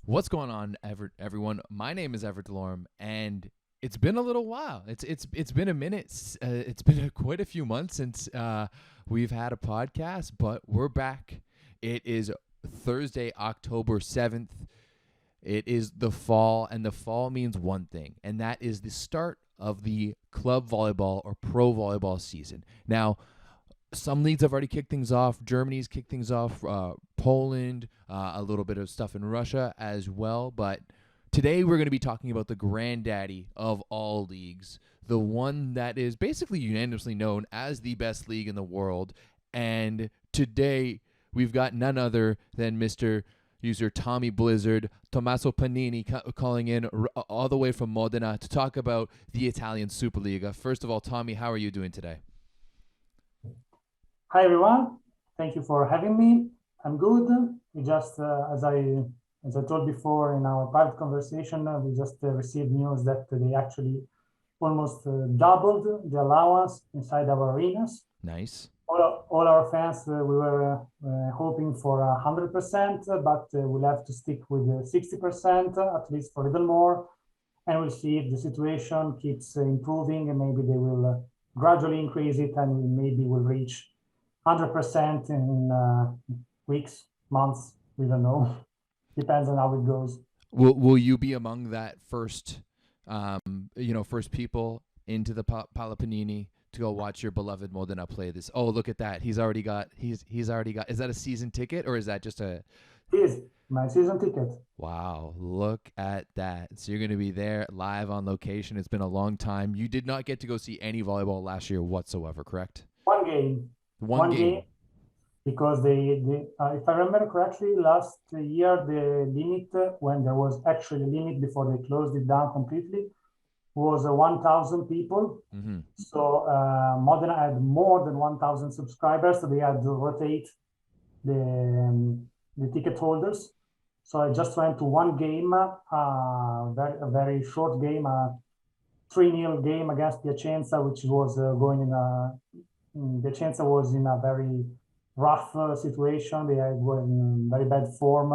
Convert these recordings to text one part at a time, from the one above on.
What's going on, everyone? My name is Everett Delorme, and it's been a little while. It's been a minute. It's been quite a few months since we've had a podcast, but we're back. It is Thursday, October 7th. It is the fall, and the fall means one thing, and that is the start of the club volleyball or pro volleyball season. Now, some leagues have already kicked things off. Germany's kicked things off. Poland, a little bit of stuff in Russia as well. But today we're going to be talking about the granddaddy of all leagues, the one that is basically unanimously known as the best league in the world. And today we've got none other than Mr. User TommyBlizard, Tommaso Panini, calling in all the way from Modena to talk about the Italian SuperLega. First of all, Tommy, how are you doing today? Hi everyone, thank you for having me. I'm good. We just, as I told before in our private conversation, we just received news that they actually almost doubled the allowance inside our arenas. Nice. All our fans, we were hoping for 100%, but we'll have to stick with 60%, at least for a little more. And we'll see if the situation keeps improving, and maybe they will gradually increase it, and maybe we'll reach 100% in weeks, months, we don't know. Depends on how it goes. Will you be among that first, first people into the Pala Panini to go watch your beloved Modena play this? Oh, look at that! He's already got. Is that a season ticket or is that just a? It is my season ticket. Wow, look at that! So you're going to be there live on location. It's been a long time. You did not get to go see any volleyball last year whatsoever, correct? One game. One game. Because they if I remember correctly, last year the limit, when there was actually a limit before they closed it down completely, was 1,000 people. Mm-hmm. So Modena had more than 1,000 subscribers, so they had to rotate the ticket holders. So I just went to one game, a very short game, a 3-0 game against Piacenza, which was going in Piacenza was in a very rough situation. They were in very bad form,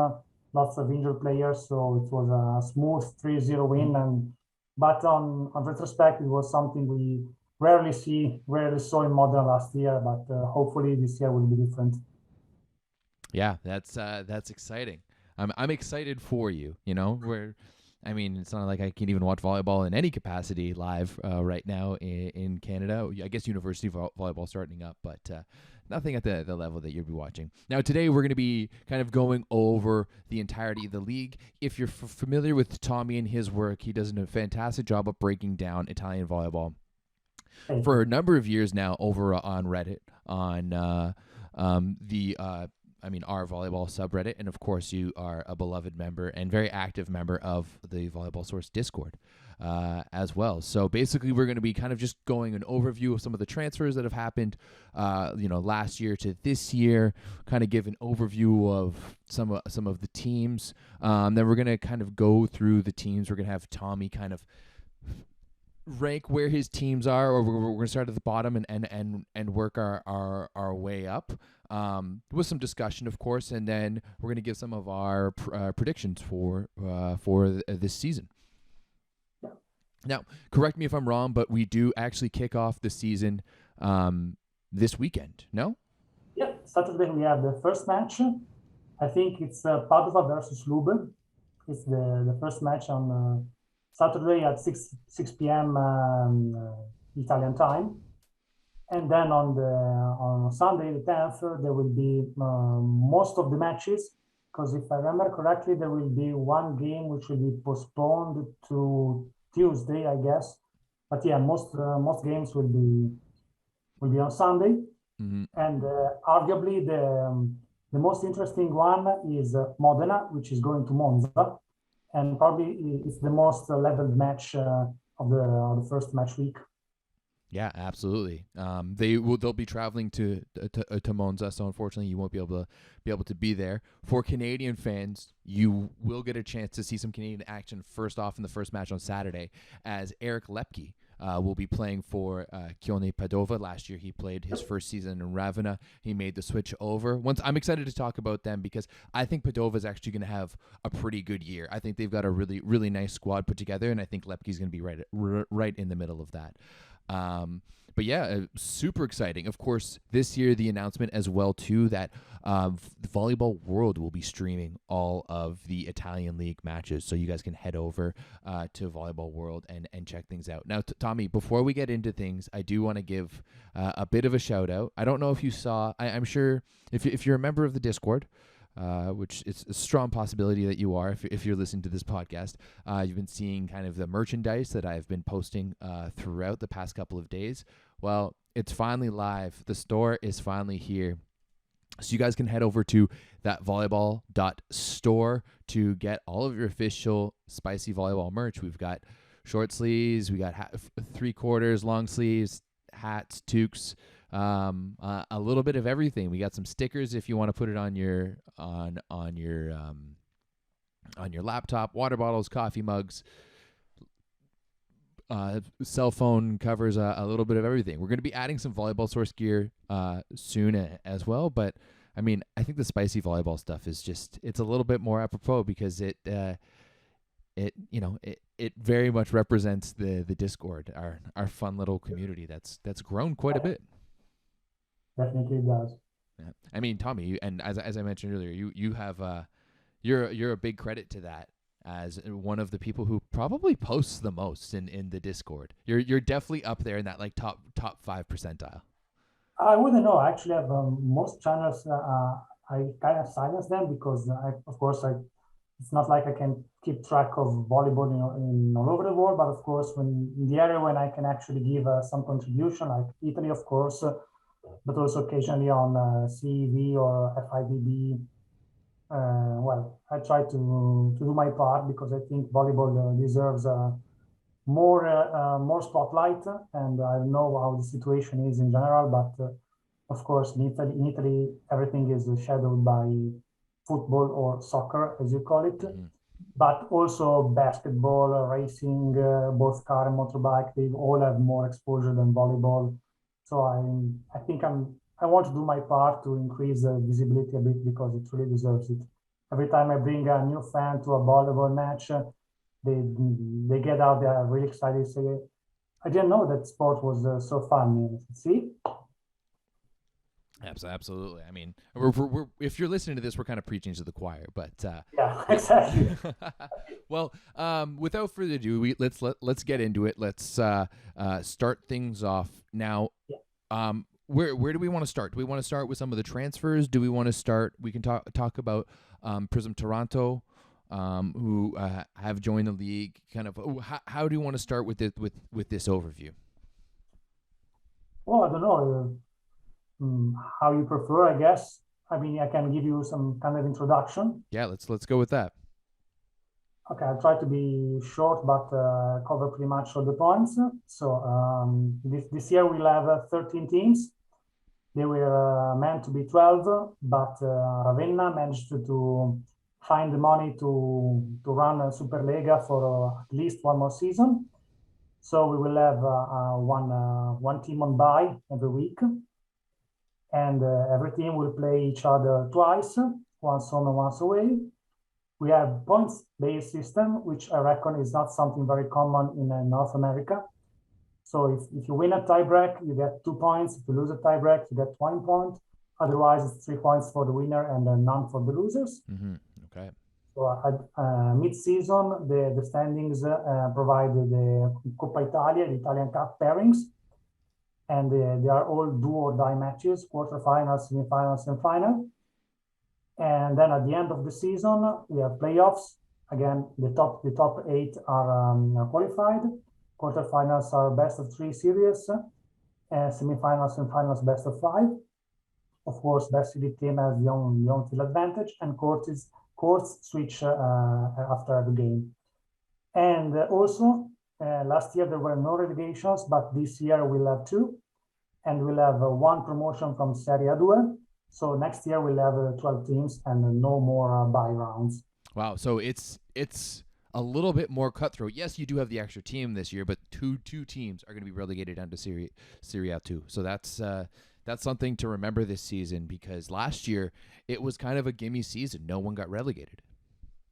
lots of injured players, so it was a smooth 3-0 win. But on retrospect, it was something we rarely saw in Modena last year. But hopefully this year will be different. Yeah, that's exciting. I'm excited for you. You know, it's not like I can even watch volleyball in any capacity live right now in Canada. I guess university volleyball starting up, but nothing at the level that you'll be watching. Now, today we're going to be kind of going over the entirety of the league. If you're familiar with Tommy and his work, he does a fantastic job of breaking down Italian volleyball for a number of years now over on Reddit, on our volleyball subreddit, and of course you are a beloved member and very active member of the Volleyball Source Discord as well. So basically we're going to be kind of just going an overview of some of the transfers that have happened last year to this year, kind of give an overview of some of the teams. Then we're going to kind of go through the teams. We're going to have Tommy kind of rank where his teams are, or we're going to start at the bottom and work our way up with some discussion, of course, and then we're going to give some of our predictions for this season. Now, correct me if I'm wrong, but we do actually kick off the season this weekend, no? Yep, Saturday we have the first match. I think it's Padova versus Lube. It's the first match on Saturday at 6 p.m. Italian time. And then on Sunday, the 10th, there will be most of the matches, because if I remember correctly, there will be one game which will be postponed to Tuesday, I guess. But yeah, most games will be on Sunday. Mm-hmm. And arguably the most interesting one is Modena, which is going to Monza. And probably it's the most leveled match of the first match week. Yeah, absolutely. They'll be traveling to Monza, so unfortunately you won't be able to be there. For Canadian fans, you will get a chance to see some Canadian action first off in the first match on Saturday, as Eric Lepke will be playing for Padova. Last year he played his first season in Ravenna. He made the switch over. I'm excited to talk about them because I think Padova is actually going to have a pretty good year. I think they've got a really, really nice squad put together, and I think Lepke's going to be right in the middle of that. But yeah, super exciting. Of course, this year the announcement as well too that the Volleyball World will be streaming all of the Italian League matches, so you guys can head over to Volleyball World and check things out. Now, Tommy, before we get into things, I do want to give a bit of a shout out. I don't know if you saw. I'm sure if you're a member of the Discord. Which it's a strong possibility that you are if you're listening to this podcast. You've been seeing kind of the merchandise that I've been posting throughout the past couple of days. Well, it's finally live. The store is finally here. So you guys can head over to that volleyball.store to get all of your official Spicy Volleyball merch. We've got short sleeves, we got 3/4 long sleeves, hats, toques, a little bit of everything. We got some stickers if you want to put it on your laptop, water bottles, coffee mugs, cell phone covers, a little bit of everything. We're going to be adding some volleyball source gear soon as well, but I mean, I think the Spicy Volleyball stuff is it's a little bit more apropos because it very much represents the Discord, our fun little community that's grown quite a bit. Definitely does. Yeah. I mean, Tommy, and as I mentioned earlier, you have you're a big credit to that as one of the people who probably posts the most in the Discord. You're definitely up there in that like top 5 percentile. I wouldn't know. Actually, have most channels. I kind of silence them because, it's not like I can keep track of volleyball, in all over the world. But of course, when in the area when I can actually give some contribution, like Italy, of course, but also occasionally on CEV or FIVB. I try to do my part because I think volleyball deserves more spotlight, and I don't know how the situation is in general, but of course in Italy everything is shadowed by football or soccer, as you call it, but also basketball, racing, both car and motorbike, they all have more exposure than volleyball. So I think I want to do my part to increase the visibility a bit because it really deserves it. Every time I bring a new fan to a volleyball match, they get out there really excited, say, I didn't know that sport was so fun. See? Absolutely. I mean, we're if you're listening to this, we're kind of preaching to the choir, but yeah, exactly. Well, without further ado, let's get into it. Let's start things off now. Yeah. Where do we want to start? Do we want to start with some of the transfers? Do we want to start? We can talk about Prism Toronto, who have joined the league. Kind of, how do you want to start with this overview? Well, I don't know how you prefer. I guess. I mean, I can give you some kind of introduction. Yeah, let's go with that. Okay, I'll try to be short, but cover pretty much all the points. So this year we'll have 13 teams. They were meant to be 12, but Ravenna managed to find the money to run a SuperLega for at least one more season. So we will have one team on bye every week. And every team will play each other twice, once home and once away. We have points-based system, which I reckon is not something very common in North America. So if you win a tiebreak, you get 2 points. If you lose a tiebreak, you get 1 point. Otherwise, it's 3 points for the winner and none for the losers. Mm-hmm. Okay. So at mid-season, the standings provide the Coppa Italia, the Italian Cup pairings. And they are all do or die matches, quarterfinals, semifinals, and final. And then at the end of the season, we have playoffs. Again, the top 8 are qualified. Quarterfinals are best of 3 series. Semifinals and finals best of 5. Of course, best seeded team has the home field advantage, and courts switch after every game. And also, last year there were no relegations, but this year we'll have 2, and we'll have 1 promotion from Serie A2. So next year we'll have 12 teams and no more bye rounds. Wow, so it's a little bit more cutthroat. Yes, you do have the extra team this year, but two teams are going to be relegated down to Serie A 2. So that's something to remember this season, because last year it was kind of a gimme season. No one got relegated.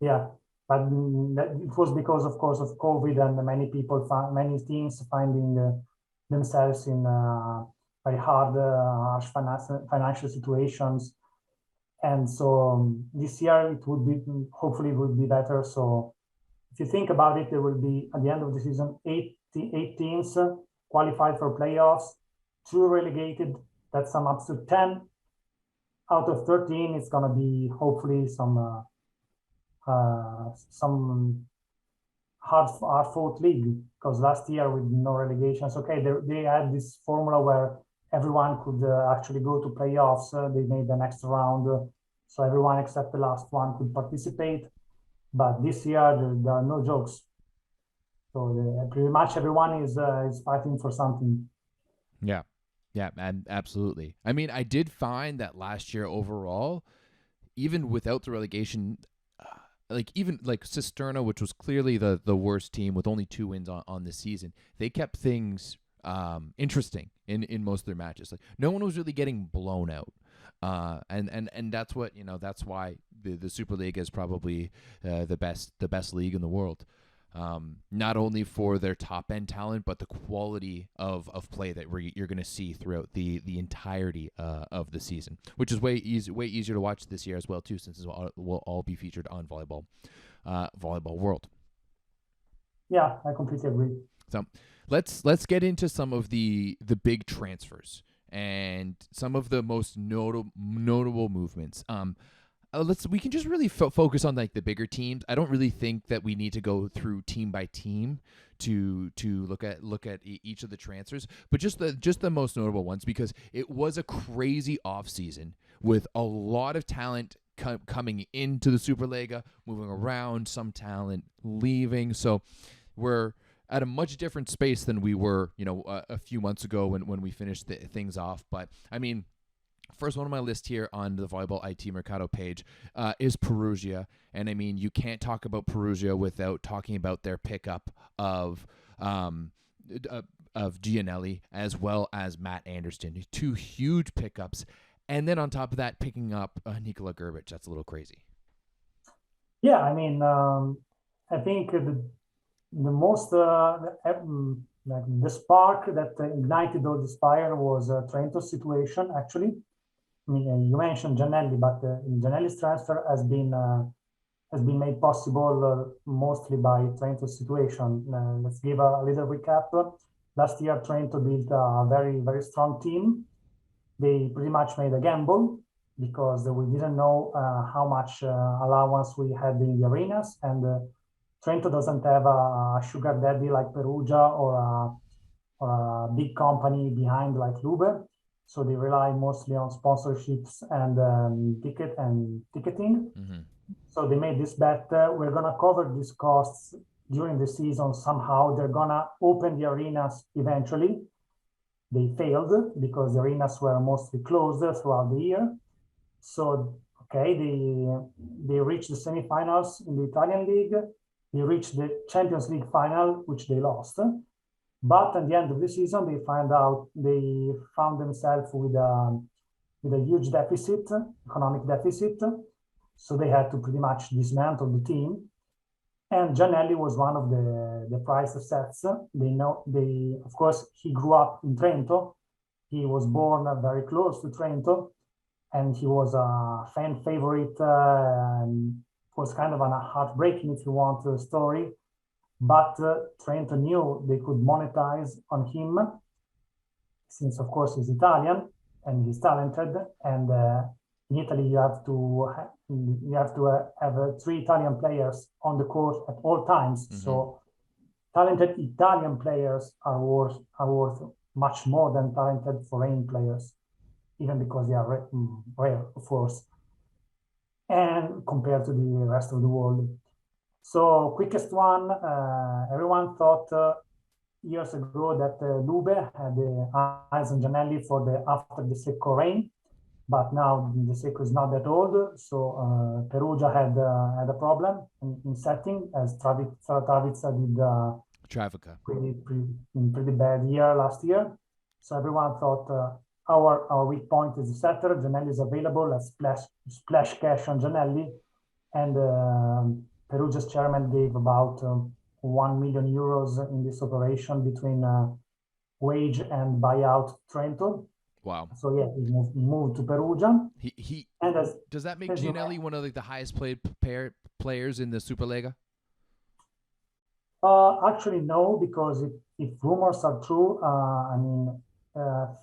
Yeah, but it was because, of course, of COVID, and many teams finding themselves in very hard, harsh financial situations. And so this year it would be, hopefully it would be better. So if you think about it, there will be, at the end of the season, eight teams qualified for playoffs, 2 relegated. That sum up to 10. Out of 13, it's going to be hopefully some hard-fought league, because last year with no relegations, okay, they had this formula where everyone could actually go to playoffs. They made the next round, so everyone except the last one could participate. But this year there are no jokes. So pretty much everyone is fighting for something. Yeah, and absolutely. I mean, I did find that last year overall, even without the relegation, even Cisterna, which was clearly the worst team with only 2 wins on the season, they kept things interesting in most of their matches. Like, no one was really getting blown out. And that's what, that's why the SuperLega is probably the best league in the world. Not only for their top end talent, but the quality of play that you're going to see throughout the entirety of the season, which is way easier to watch this year as well too, since it will all be featured on Volleyball World. Yeah, I completely agree. So let's get into some of the big transfers and some of the most notable movements. We can just really focus on like the bigger teams. I don't really think that we need to go through team by team to look at each of the transfers, but just the most notable ones, because it was a crazy offseason with a lot of talent coming into the SuperLega, moving around, some talent leaving. So we're at a much different space than we were, a few months ago when we finished things off. But I mean, first one on my list here on the Volleyball IT Mercato page is Perugia. And I mean, you can't talk about Perugia without talking about their pickup of Gianelli as well as Matt Anderson. 2 huge pickups. And then on top of that, picking up Nikola Grbic. That's a little crazy. Yeah, I mean, I think the most like the spark that ignited all this fire was Trento's situation, actually. I mean, you mentioned Gianelli, but Gianelli's transfer has been made possible mostly by Trento's situation. Let's give a little recap. Last year, Trento built a very, very strong team. They pretty much made a gamble because we didn't know how much allowance we had in the arenas, and Trento doesn't have a sugar daddy like Perugia or a big company behind like Lube. So they rely mostly on sponsorships and ticketing. Mm-hmm. So they made this bet. We're going to cover these costs during the season somehow. They're going to open the arenas eventually. They failed because the arenas were mostly closed throughout the year. So, okay, they reached the semifinals in the Italian League. They reached the Champions League final, which they lost. But at the end of the season, they found themselves with a huge deficit, economic deficit. So they had to pretty much dismantle the team. And Gianelli was one of the prize assets. Of course, he grew up in Trento. He was born very close to Trento, and he was a fan favorite. And was kind of a heartbreaking, if you want, story. But Trento knew they could monetize on him, since of course he's Italian and he's talented. And in Italy, you have to have 3 Italian players on the court at all times. Mm-hmm. So talented Italian players are worth much more than talented foreign players, even because they are rare, of course, and compared to the rest of the world. So quickest one, everyone thought years ago that Lube had the eyes on Gianelli after the Secco reign. but now the Seco is not that old. So Perugia had a problem in setting, as Travica did Travica. pretty bad year last year. So everyone thought our weak point is the setter. Giannelli is available. Let's splash cash on Giannelli. And Perugia's chairman gave about 1 million euros in this operation between wage and buyout Trento. Wow. So yeah, he moved to Perugia. Does that make Giannelli one of the highest paid players in the Superlega? Actually, no, because if rumors are true, I mean,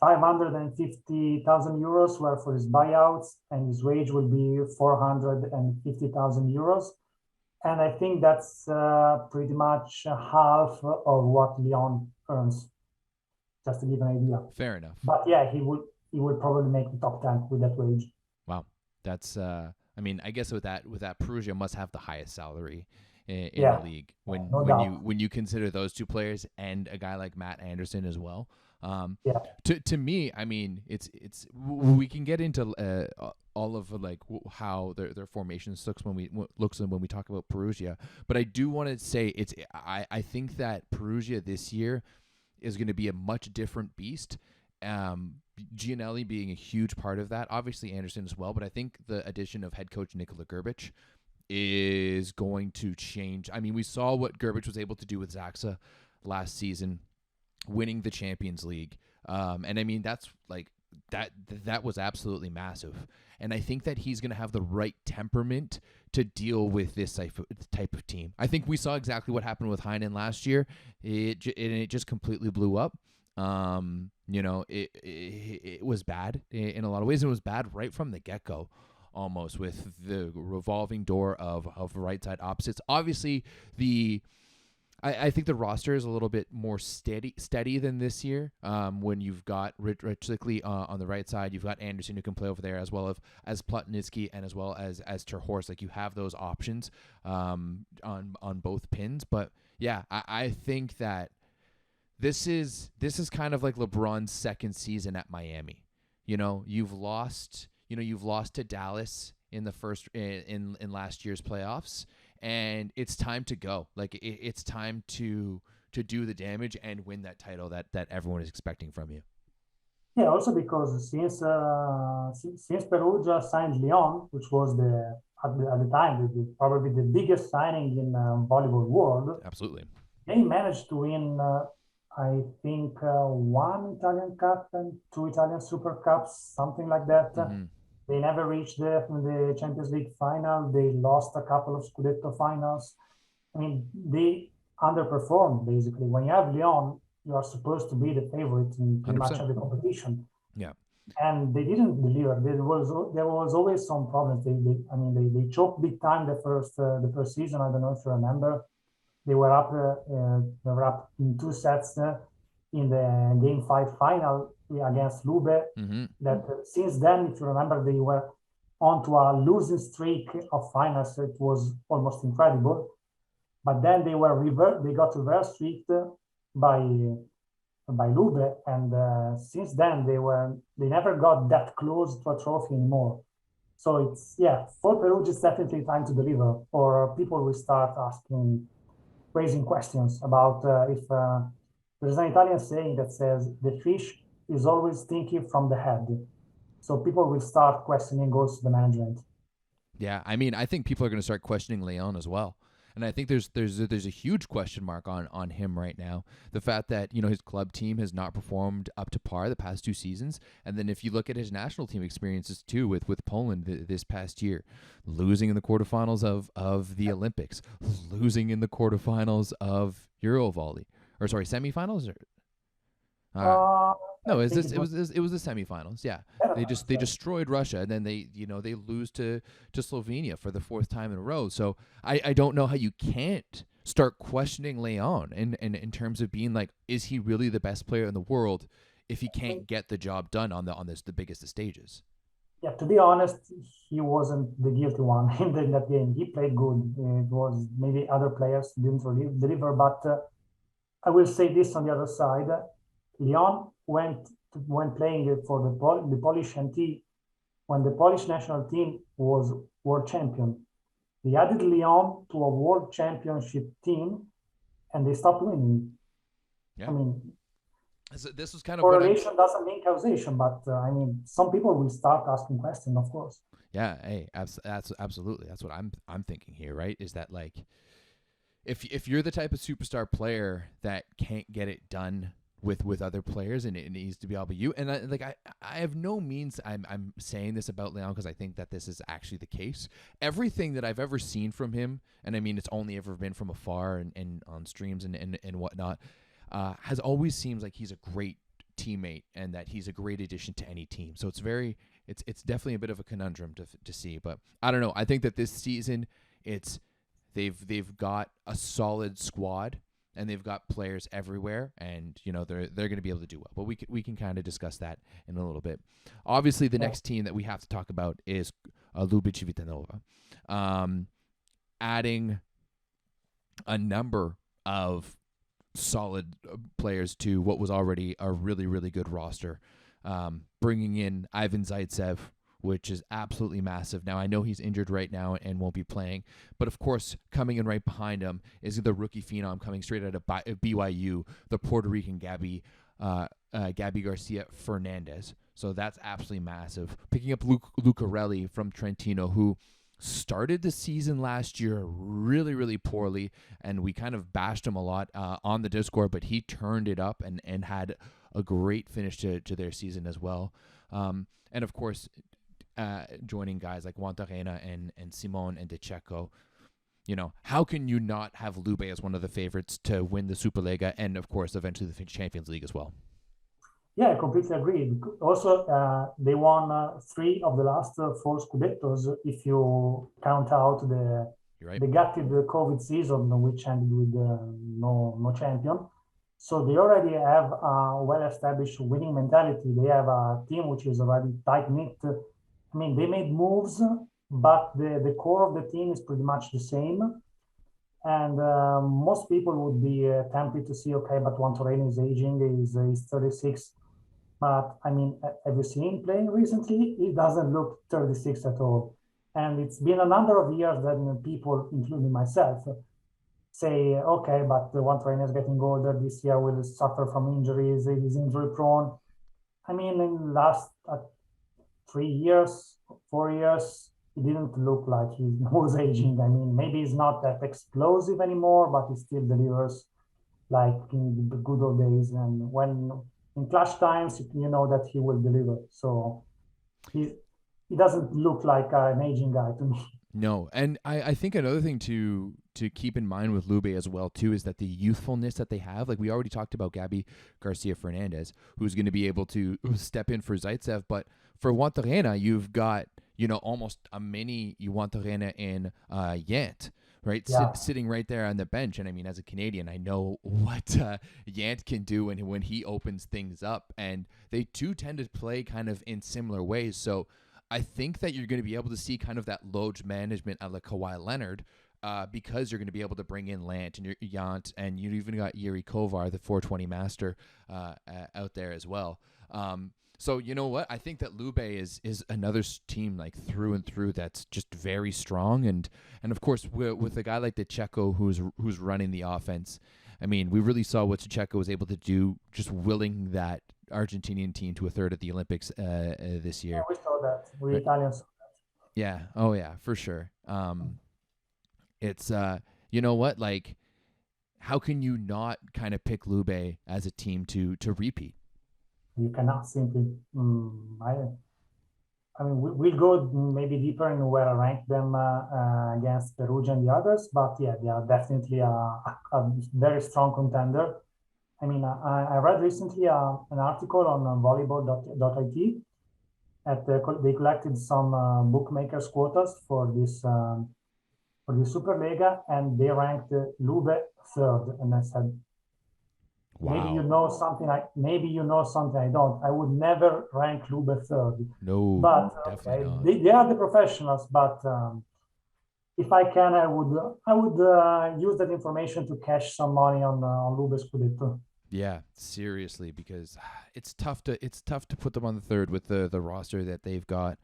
550,000 euros were for his buyouts, and his wage will be 450,000 euros. And I think that's pretty much half of what Lyon earns, just to give an idea. Fair enough. But yeah, he would probably make the top 10 with that wage. Wow, that's I mean, I guess with that Perugia must have the highest salary in the league when you consider those two players and a guy like Matt Anderson as well. To me, I mean, it's we can get into all of like how their formation looks when we talk about Perugia, but I do want to say I think that Perugia this year is going to be a much different beast. Giannelli being a huge part of that, obviously Anderson as well, but I think the addition of head coach Nikola Grbic is going to change. I mean, we saw what Grbic was able to do with Zaxa last season, winning the Champions League. And I mean, that's like that was absolutely massive. And I think that he's going to have the right temperament to deal with this type of team. I think we saw exactly what happened with Heinen last year. It just completely blew up. You know, it was bad in a lot of ways. It was bad right from the get-go, almost, with the revolving door of right side opposites. Obviously, I think the roster is a little bit more steady than this year. When you've got Rich Lickley on the right side, you've got Anderson who can play over there, as well as Plotnitsky and as well as Terhorst. Like, you have those options on both pins. But yeah, I think that this is kind of like LeBron's second season at Miami. You know, you've lost to Dallas in the first in last year's playoffs, and it's time to go. Like, it's time to do the damage and win that title that everyone is expecting from you. Yeah, also because since Perugia signed Lyon, which was at the time probably the biggest signing in volleyball world. Absolutely. They managed to win, I think, one Italian Cup and 2 Italian Super Cups, something like that. Mm-hmm. They never reached the Champions League final. They lost a couple of Scudetto finals. I mean, they underperformed, basically. When you have Lyon, you are supposed to be the favorite in pretty 100%. Much every competition. Yeah. And they didn't deliver. There was always some problems. They choked big time the first season. I don't know if you remember. They were up in 2 sets in the Game 5 final against Lube. Mm-hmm. That since then, if you remember, they were onto a losing streak of finals. It was almost incredible. But then they got reverse streaked by Lube, and since then they never got that close to a trophy anymore. So for Perugia, it's definitely time to deliver, or people will start raising questions about if there's an Italian saying that says the fish is always thinking from the head. So people will start questioning also the management. Yeah, I mean, I think people are going to start questioning Leon as well. And I think there's a huge question mark on him right now. The fact that, you know, his club team has not performed up to par the past 2 seasons. And then if you look at his national team experiences too with Poland this past year, losing in the quarterfinals of the Olympics, losing in the quarterfinals of Eurovolley, or sorry, semifinals, no, it was the semifinals. Yeah, they destroyed Russia, and then they lose to Slovenia for the 4th time in a row. So I don't know how you can't start questioning Leon in terms of being like, is he really the best player in the world if he can't get the job done on the biggest of stages? Yeah, to be honest, he wasn't the guilty one in that game. He played good. It was maybe other players didn't really deliver, but I will say this on the other side. Lyon when playing for the Polish NT, when the Polish national team was world champion. They added Lyon to a world championship team, and they stopped winning. Yeah. I mean, so this was kind of correlation doesn't mean causation, but I mean, some people will start asking questions, of course. Yeah, hey, that's absolutely. That's what I'm thinking here, right? Is that like if you're the type of superstar player that can't get it done with other players and it needs to be all about you, and I have no means I'm saying this about Leon because I think that this is actually the case. Everything that I've ever seen from him, and I mean it's only ever been from afar and on streams and whatnot, has always seemed like he's a great teammate and that he's a great addition to any team. So it's definitely a bit of a conundrum to see, but I don't know. I think that this season they've got a solid squad and they've got players everywhere, and they're going to be able to do well. But we can kind of discuss that in a little bit. Obviously, the next team that we have to talk about is Lube Civitanova, adding a number of solid players to what was already a really, really good roster. Bringing in Ivan Zaitsev, which is absolutely massive. Now, I know he's injured right now and won't be playing, but of course, coming in right behind him is the rookie phenom coming straight out of BYU, the Puerto Rican Gabby Garcia Fernandez. So that's absolutely massive. Picking up Lucarelli from Trentino, who started the season last year really, really poorly, and we kind of bashed him a lot on the Discord, but he turned it up and had a great finish to their season as well. And of course, joining guys like Juantorena and Simone and De Cecco. How can you not have Lube as one of the favorites to win the SuperLega and, of course, eventually the Champions League as well? Yeah, I completely agree. Also, they won 3 of the last 4 Scudettos, if you count out the gutted COVID season, which ended with no champion. So they already have a well-established winning mentality. They have a team which is already tight-knit. I mean, they made moves, but the core of the team is pretty much the same. And most people would be tempted to see, okay, but Juantorena is aging, he's 36. But I mean, have you seen him playing recently? He doesn't look 36 at all. And it's been a number of years that people, including myself, say, okay, but the Juantorena is getting older. This year will suffer from injuries. He's injury prone. I mean, in the last 3 years, 4 years, he didn't look like he was aging. I mean, maybe he's not that explosive anymore, but he still delivers like in the good old days. And when in clutch times, you know that he will deliver. So he doesn't look like an aging guy to me. No, and I think another thing to keep in mind with Lube as well too is that the youthfulness that they have, like we already talked about Gabby Garcia Fernandez, who's going to be able to step in for Zaitsev, but for Juantorena, you've got almost a mini Juantorena in Yant, right? Yeah. Sitting right there on the bench. And I mean, as a Canadian, I know what Yant can do when he opens things up, and they too tend to play kind of in similar ways. So I think that you're going to be able to see kind of that load management at like Kawhi Leonard, because you're going to be able to bring in Lant and your Yant, and you even got Yuri Kovar, the 420 master, out there as well. So you know what? I think that Lube is another team like through and through that's just very strong, and of course with a guy like De Cecco who's running the offense. I mean, we really saw what De Cecco was able to do, just willing that Argentinian team to a third at the Olympics this year. Yeah, we saw that. We Italians saw that. Yeah. Oh yeah, for sure. It's you know what? Like, how can you not kind of pick Lube as a team to repeat? You cannot simply. I mean, we'll go maybe deeper in where I rank them against Perugia and the others, but yeah, they are definitely a very strong contender. I mean, I read recently an article on volleyball.it. They collected some bookmakers quotas for this SuperLega, and they ranked Lube 3rd. And I said, wow. Maybe you know something I don't. I would never rank Lube 3rd. No, but definitely not. They are the professionals. But if I can, I would use that information to cash some money on Lube Scudetto. Yeah, seriously, because it's tough to put them on the 3rd with the roster that they've got.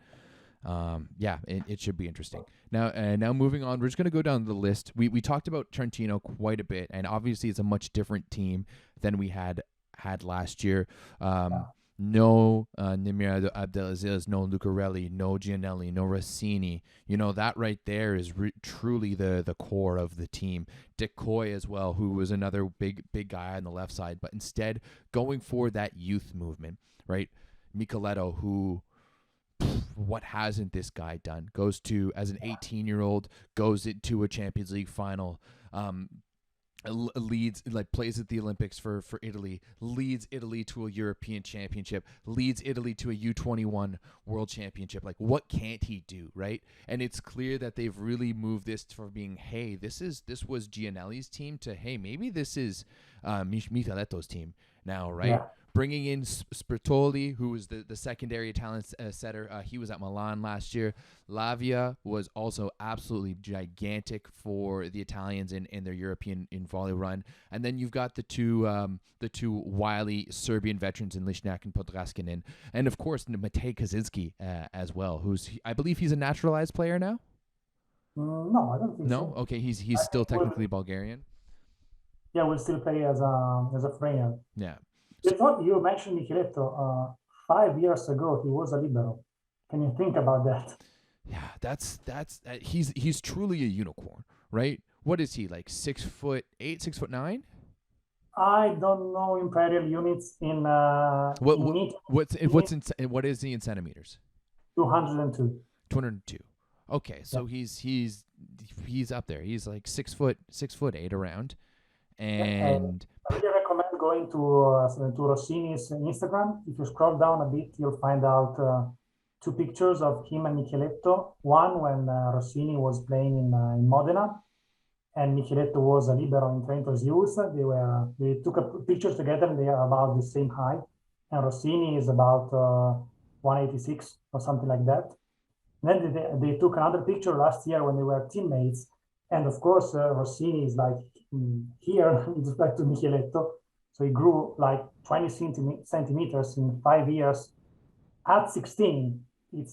Yeah, it should be interesting. Now moving on, we're just going to go down the list. We talked about Trentino quite a bit, and obviously it's a much different team than we had last year. No Nimir Abdelaziz, no Lucarelli, no Gianelli, no Rossini. That right there is truly the core of the team. Dick Coy as well, who was another big guy on the left side, but instead going for that youth movement, right? Micheletto, who, what hasn't this guy done? Goes to, as an 18-year-old, goes into a Champions League final, leads, plays at the Olympics for Italy, leads Italy to a European championship, leads Italy to a U21 world championship. What can't he do, right? And it's clear that they've really moved this from being, hey, this was Gianelli's team, to, hey, maybe this is Micheletto's team now, right? Yeah. Bringing in Spertoli, who was the secondary Italian setter. He was at Milan last year. Lavia was also absolutely gigantic for the Italians in their European volley run. And then you've got the two wily Serbian veterans in Lishnak and Podraskinin. And, of course, Matej Kaczynski as well, I believe he's a naturalized player now? No, I don't think so. No? Okay, he's still technically Bulgarian? Yeah, we'll still play as a foreigner. Yeah. You mentioned Micheletto. 5 years ago, he was a libero. Can you think about that? Yeah, that's he's truly a unicorn, right? What is he, 6'8", 6'9"? I don't know imperial units in what is he in centimeters? 202. 202. Okay, so he's up there. He's 6'8" around, and I really recommend going to Rossini's Instagram. If you scroll down a bit, you'll find out two pictures of him and Micheletto. One when Rossini was playing in Modena, and Micheletto was a libero in Trento's youth. They took pictures together, and they are about the same height. And Rossini is about 186 or something like that. And then they took another picture last year when they were teammates. And of course, Rossini is here with respect to Micheletto. So he grew 20 centimeters in 5 years. At 16, you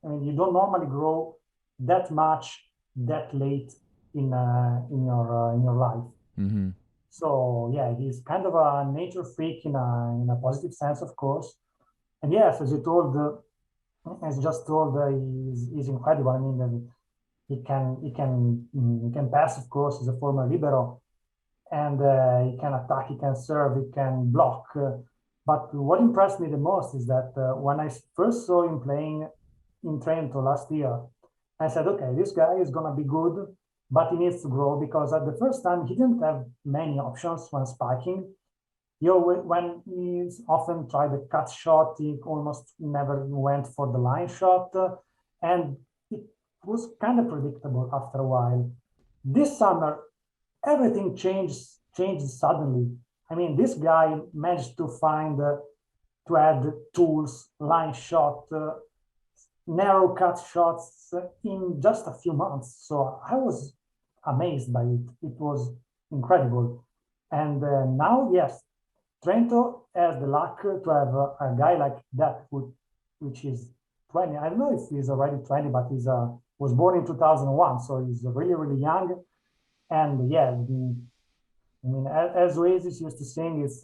don't normally grow that much that late in your life. Mm-hmm. So yeah, he's kind of a nature freak in a positive sense, of course. And yes, as you just told, he's incredible. I mean, he can pass, of course, as a former libero, and he can attack, he can serve, he can block. But what impressed me the most is that when I first saw him playing in Trento last year, I said, okay, this guy is going to be good, but he needs to grow, because at the first time he didn't have many options when spiking. When he often tried the cut shot, he almost never went for the line shot, and it was kind of predictable after a while. This summer, everything changed suddenly. I mean, this guy managed to add tools, line shot, narrow cut shots in just a few months. So I was amazed by it. It was incredible. And now, yes, Trento has the luck to have a guy like that, which is 20. I don't know if he's already 20, but he was born in 2001, so he's really, really young. And yeah, I mean, as Oasis used to sing, it's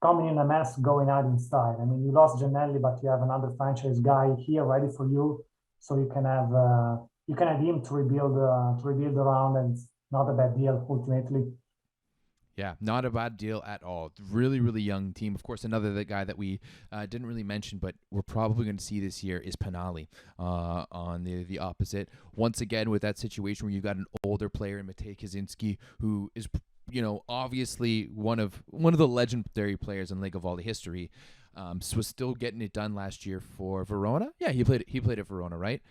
coming in a mess, going out in style. I mean, you lost Gianelli, but you have another franchise guy here ready for you, so you can have him to rebuild around, and it's not a bad deal ultimately. Yeah, not a bad deal at all. Really, really young team. Of course, another guy that we didn't really mention, but we're probably going to see this year is Panali on the opposite. Once again, with that situation where you've got an older player in Matej Kaczynski, who is, obviously one of the legendary players in Lega Volley history, was still getting it done last year for Verona. Yeah, he played at Verona, right?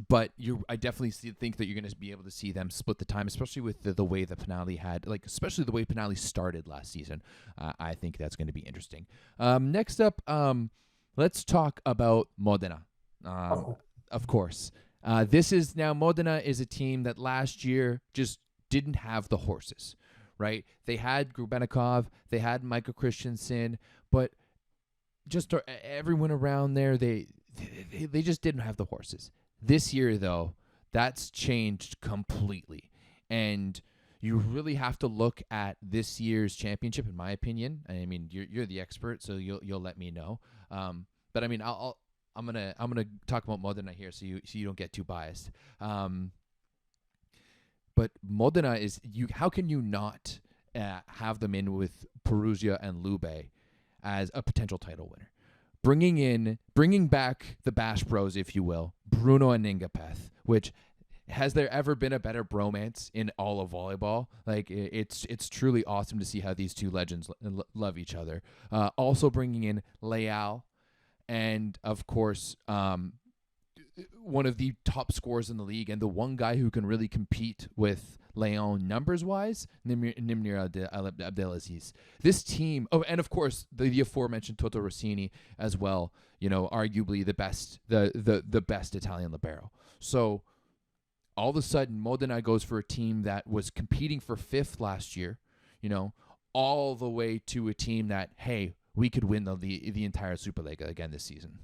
But I definitely think that you're going to be able to see them split the time, especially with the way that Panali had, especially the way Panali started last season. I think that's going to be interesting. Next up, let's talk about Modena. Of course. Modena is a team that last year just didn't have the horses, right? They had Grubenikov, they had Michael Christensen, but just everyone around there, they just didn't have the horses. This year, though, that's changed completely. And you really have to look at this year's championship, in my opinion. I mean, you're the expert, so you'll let me know. But I mean, I'm gonna talk about Modena here, so you don't get too biased. But Modena is you. How can you not have them in with Perugia and Lube as a potential title winner? Bringing back the Bash Bros, if you will, Bruno and Ingapeth, which has there ever been a better bromance in all of volleyball? Like it's truly awesome to see how these two legends love each other. Also bringing in Leal, and of course, one of the top scorers in the league, and the one guy who can really compete with Leon numbers-wise, Nimir Abdelaziz. This team, and of course the aforementioned Toto Rossini as well. You know, arguably the best Italian libero. So all of a sudden, Modena goes for a team that was competing for 5th last year. You know, all the way to a team that, hey, we could win the entire SuperLega again this season.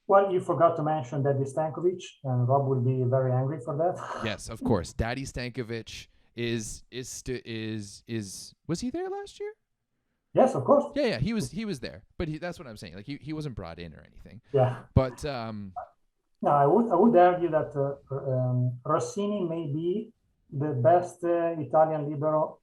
Well, you forgot to mention Daddy Stankovic, and Rob will be very angry for that. Yes, of course. Daddy Stankovic is was he there last year? Yes, of course. Yeah, he was there. But that's what I'm saying. Like he wasn't brought in or anything. Yeah. But no, I would argue that Rossini may be the best Italian libero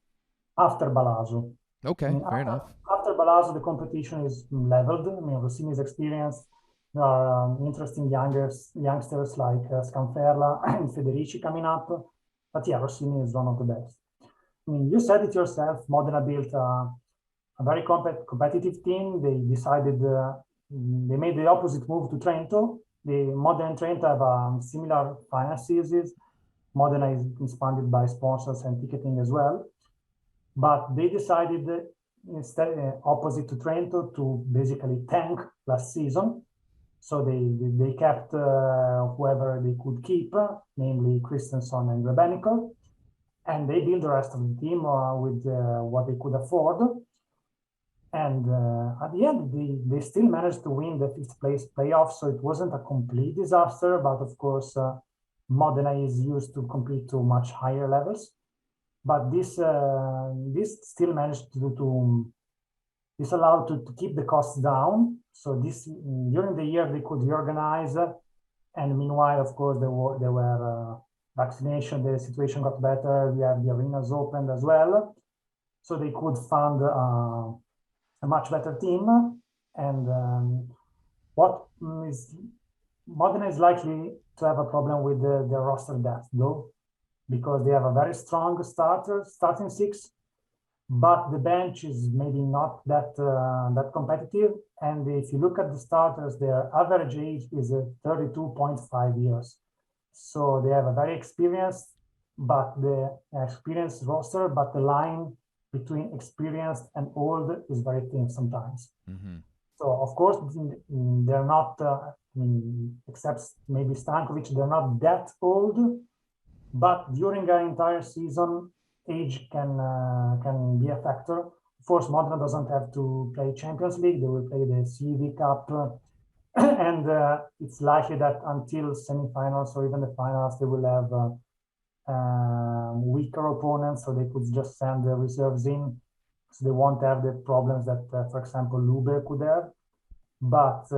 after Balazzo. Okay, fair enough. After Balazzo, the competition is leveled. I mean, Rossini's experienced. There are interesting youngsters like Scanferla and Federici coming up. But yeah, Rossini is one of the best. I mean, you said it yourself, Modena built a very competitive team. They decided, they made the opposite move to Trento. The Modena and Trento have similar finances. Modena is funded by sponsors and ticketing as well. But they decided instead, opposite to Trento, to basically tank last season. So they kept whoever they could keep, namely Christensen and Rebenikov, and they built the rest of the team with what they could afford. And at the end, they still managed to win the 5th place playoff, so it wasn't a complete disaster. But of course, Modena is used to compete to much higher levels. But this still managed to this allowed to keep the costs down. So this during the year they could reorganize, and meanwhile, of course, there were vaccination. The situation got better. We have the arenas opened as well, so they could fund a much better team. And Modena is likely to have a problem with the roster depth, though, because they have a very strong starting 6. But the bench is maybe not that competitive. And if you look at the starters, their average age is 32.5 years. So they have a very experienced roster, but the line between experienced and old is very thin sometimes. Mm-hmm. So of course, they're not, except maybe Stankovic, they're not that old. But during an entire season, age can be a factor. Of course, Modena doesn't have to play Champions League. They will play the CV Cup. And it's likely that until semifinals or even the finals, they will have weaker opponents, so they could just send the reserves in. So they won't have the problems that, for example, Lube could have. But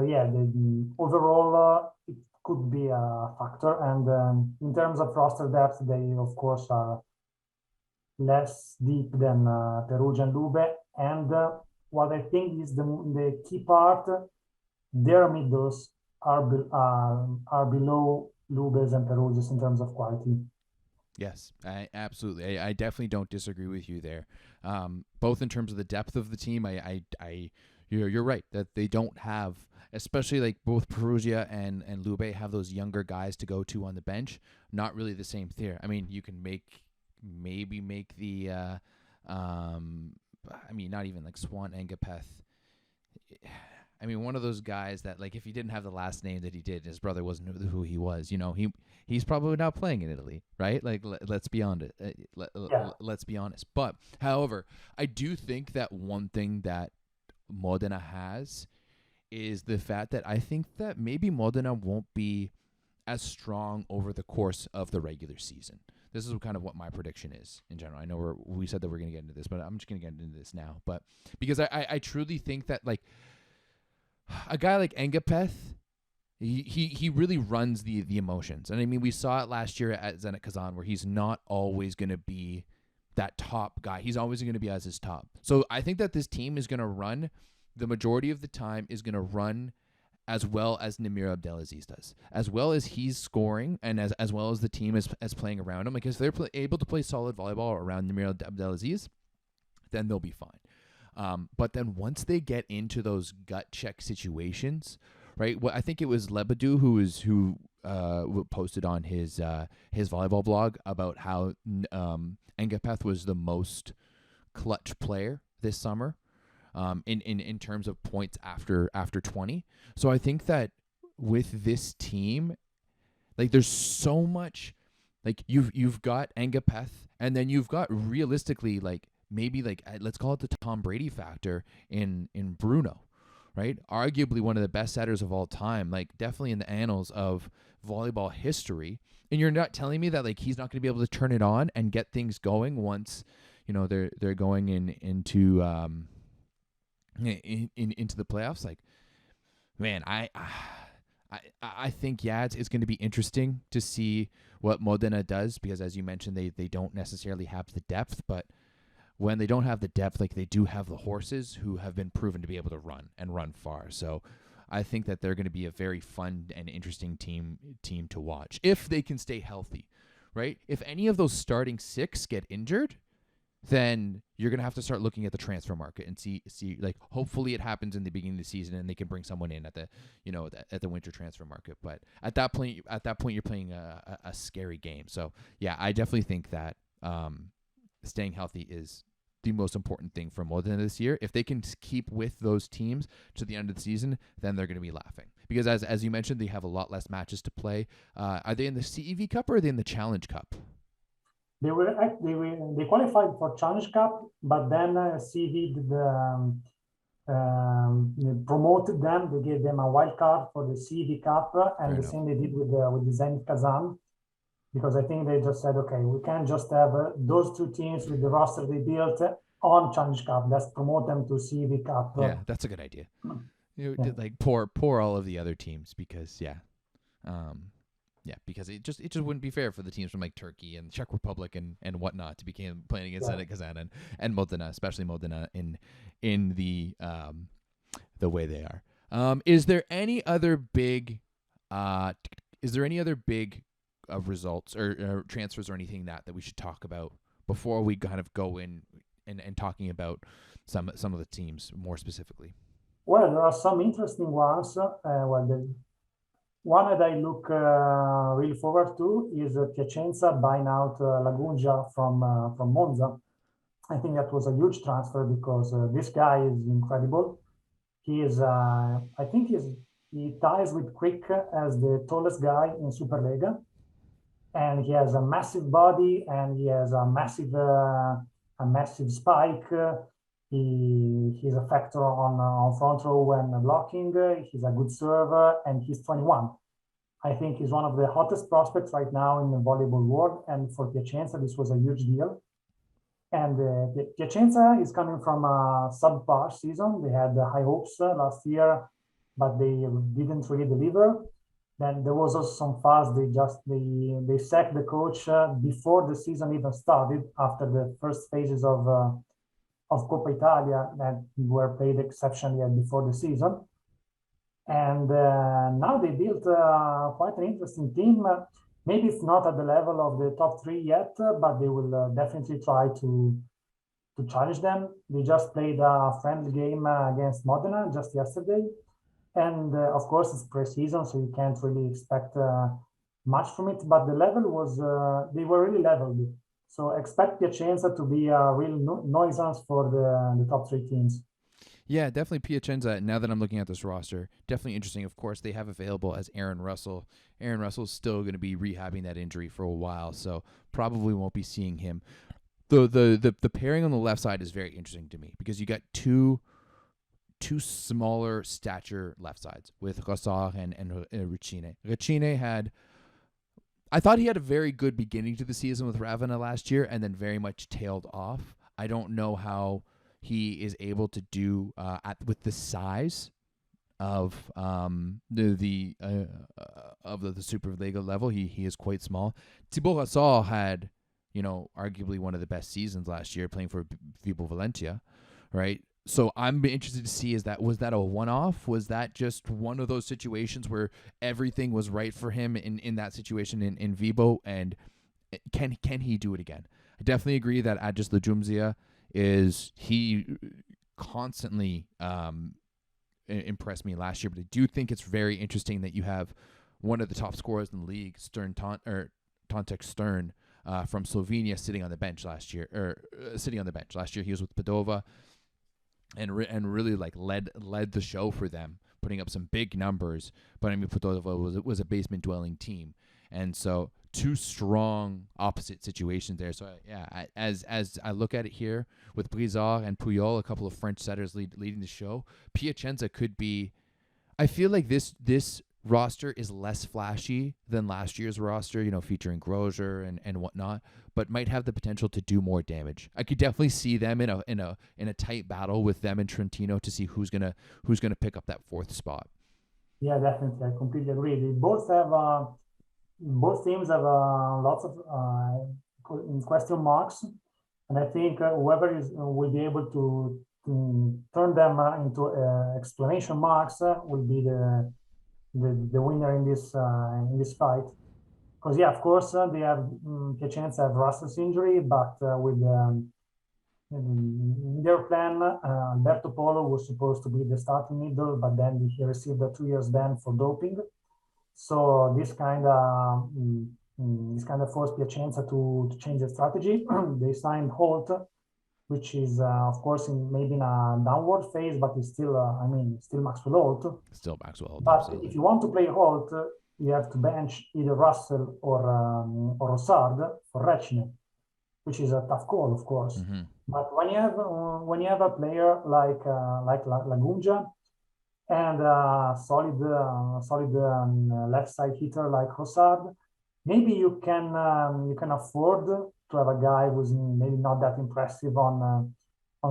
overall, it could be a factor. And in terms of roster depth, they, of course, are less deep than Perugia and Lube. And what I think is the key part, their middles are below Lube's and Perugia's in terms of quality. Yes, absolutely. I definitely don't disagree with you there. Both in terms of the depth of the team, you're right that they don't have, especially like both Perugia and Lube have those younger guys to go to on the bench. Not really the same tier. I mean, you can maybe make the, not even like Swan Engapeth. I mean, one of those guys that, like, if he didn't have the last name that he did, his brother wasn't who he was. You know, he's probably not playing in Italy, right? Like, let's be honest. Let's be honest. But, however, I do think that one thing that Modena has is the fact that I think that maybe Modena won't be as strong over the course of the regular season. This is kind of what my prediction is in general. I know we said that we're going to get into this, but I'm just going to get into this now. But because I truly think that like a guy like Engapeth, he really runs the emotions. And I mean, we saw it last year at Zenit Kazan where he's not always going to be that top guy. He's always going to be as his top. So I think that this team is going to run the majority of the time is going to run as well as Namir Abdelaziz does, as well as he's scoring and as well as the team is playing around him. Like if they're able to play solid volleyball around Namir Abdelaziz, then they'll be fine. But then once they get into those gut check situations, right? Well, I think it was Lebedou who posted on his volleyball blog about how Engapeth was the most clutch player this summer. In terms of points after 20. So I think that with this team, like there's so much, like you've got Engapeth, and then you've got realistically like maybe like let's call it the Tom Brady factor in Bruno, right? Arguably one of the best setters of all time, like definitely in the annals of volleyball history. And you're not telling me that like he's not going to be able to turn it on and get things going once, you know, they're going into the playoffs. Like, man, I think it's going to be interesting to see what Modena does, because as you mentioned, they don't necessarily have the depth, but when they don't have the depth, like they do have the horses who have been proven to be able to run far. So I think that they're going to be a very fun and interesting team to watch if they can stay healthy, right? If any of those starting 6 get injured, then you're going to have to start looking at the transfer market and see like hopefully it happens in the beginning of the season and they can bring someone in at the, you know, at the winter transfer market. But at that point you're playing a scary game. So yeah, I definitely think that staying healthy is the most important thing for Modena this year. If they can keep with those teams to the end of the season, then they're going to be laughing, because as you mentioned, they have a lot less matches to play. Are they in the CEV Cup or are they in the Challenge Cup? They qualified for Challenge Cup, but then CV promoted them. They gave them a wild card for the CEV Cup, and the same they did with the Zenit Kazan, because I think they just said, okay, we can't just have those two teams with the roster they built on Challenge Cup. Let's promote them to CEV Cup. Yeah, that's a good idea. You know, like pour all of the other teams, because because it just wouldn't be fair for the teams from like Turkey and Czech Republic and whatnot to be playing against Zenit Kazan and Modena, especially Modena in the way they are. Is there any other big results or transfers or anything that we should talk about before we kind of go in and talking about some of the teams more specifically? Well, there are some interesting ones. The one that I look really forward to is Piacenza buying out Lagunja from Monza. I think that was a huge transfer because this guy is incredible. He is, I think he ties with Quick as the tallest guy in SuperLega, and he has a massive body and he has a massive spike. He's a factor on front row when blocking. He's a good server, and he's 21. I think he's one of the hottest prospects right now in the volleyball world. And for Piacenza, this was a huge deal. And Piacenza is coming from a subpar season. They had high hopes last year, but they didn't really deliver. Then there was also some fuss. They sacked the coach before the season even started, after the first phases of Coppa Italia that were played exceptionally before the season. And now they built quite an interesting team. Maybe it's not at the level of the top 3 yet, but they will definitely try to challenge them. They just played a friendly game against Modena just yesterday. And of course, it's pre-season, so you can't really expect much from it. But the level was, they were really leveled. So expect Piacenza to be a real nuisance for the top 3 teams. Yeah, definitely Piacenza. Now that I'm looking at this roster, definitely interesting. Of course, they have available as Aaron Russell. Aaron Russell's still going to be rehabbing that injury for a while, so probably won't be seeing him. The pairing on the left side is very interesting to me, because you got two two smaller stature left sides with Rossard and Ricine. Ricine had, I thought he had a very good beginning to the season with Ravenna last year, and then very much tailed off. I don't know how he is able to do with the size of the SuperLega level. He is quite small. Thibaut Rossard had, arguably one of the best seasons last year playing for Vibo Valentia, right? So I'm interested to see, was that a one-off? Was that just one of those situations where everything was right for him in that situation in Vibo, and can he do it again? I definitely agree that Adjus Lajumzia he constantly impressed me last year, but I do think it's very interesting that you have one of the top scorers in the league, Tontek Stern, from Slovenia, sitting on the bench last year. Last year he was with Padova, and really led the show for them, putting up some big numbers. But I mean, Padova was a basement dwelling team, and so two strong opposite situations there. So as I look at it here with Blizzard and Puyol, a couple of French setters leading the show, Piacenza could be. I feel like this roster is less flashy than last year's roster, featuring Grosjean and whatnot, but might have the potential to do more damage. I could definitely see them in a tight battle with them and Trentino to see who's gonna pick up that fourth spot. Yeah, definitely. I completely agree. Both teams have lots of question marks, and I think whoever will be able to turn them into exclamation marks will be the winner in this fight. Because of course they have Piacenza have Russell's injury, but with in their plan, Alberto Polo was supposed to be the starting middle, but then he received a 2 years ban for doping. So this kind of forced Piacenza to change the strategy. They signed Holt, which is of course maybe in a downward phase, but it's still still Maxwell Holt. Still Maxwell Holt. But absolutely. If you want to play Holt, you have to bench either Russell or Rossard for Recine, which is a tough call, of course. Mm-hmm. But when you have a player like Lagumja and solid left side hitter like Rossard, maybe you can afford to have a guy who's maybe not that impressive on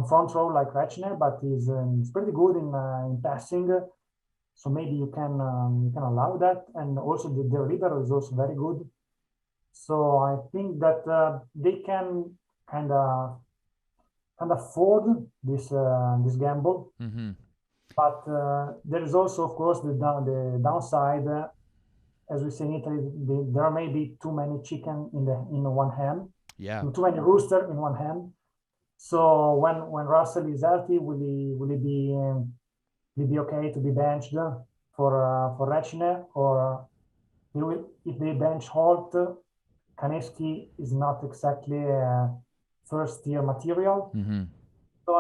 front row like Recine, but he's pretty good in passing. So maybe you can allow that, and also the libero is also very good. So I think that they can kind of afford this gamble. Mm-hmm. But there is also, of course, the downside. As we say in Italy, there may be too many chicken in one hand. Yeah. Too many rooster in one hand. So when Russell is healthy, will he be okay to be benched for Recine, or if they bench Holt, Kaneski is not exactly first tier material. Mm-hmm. So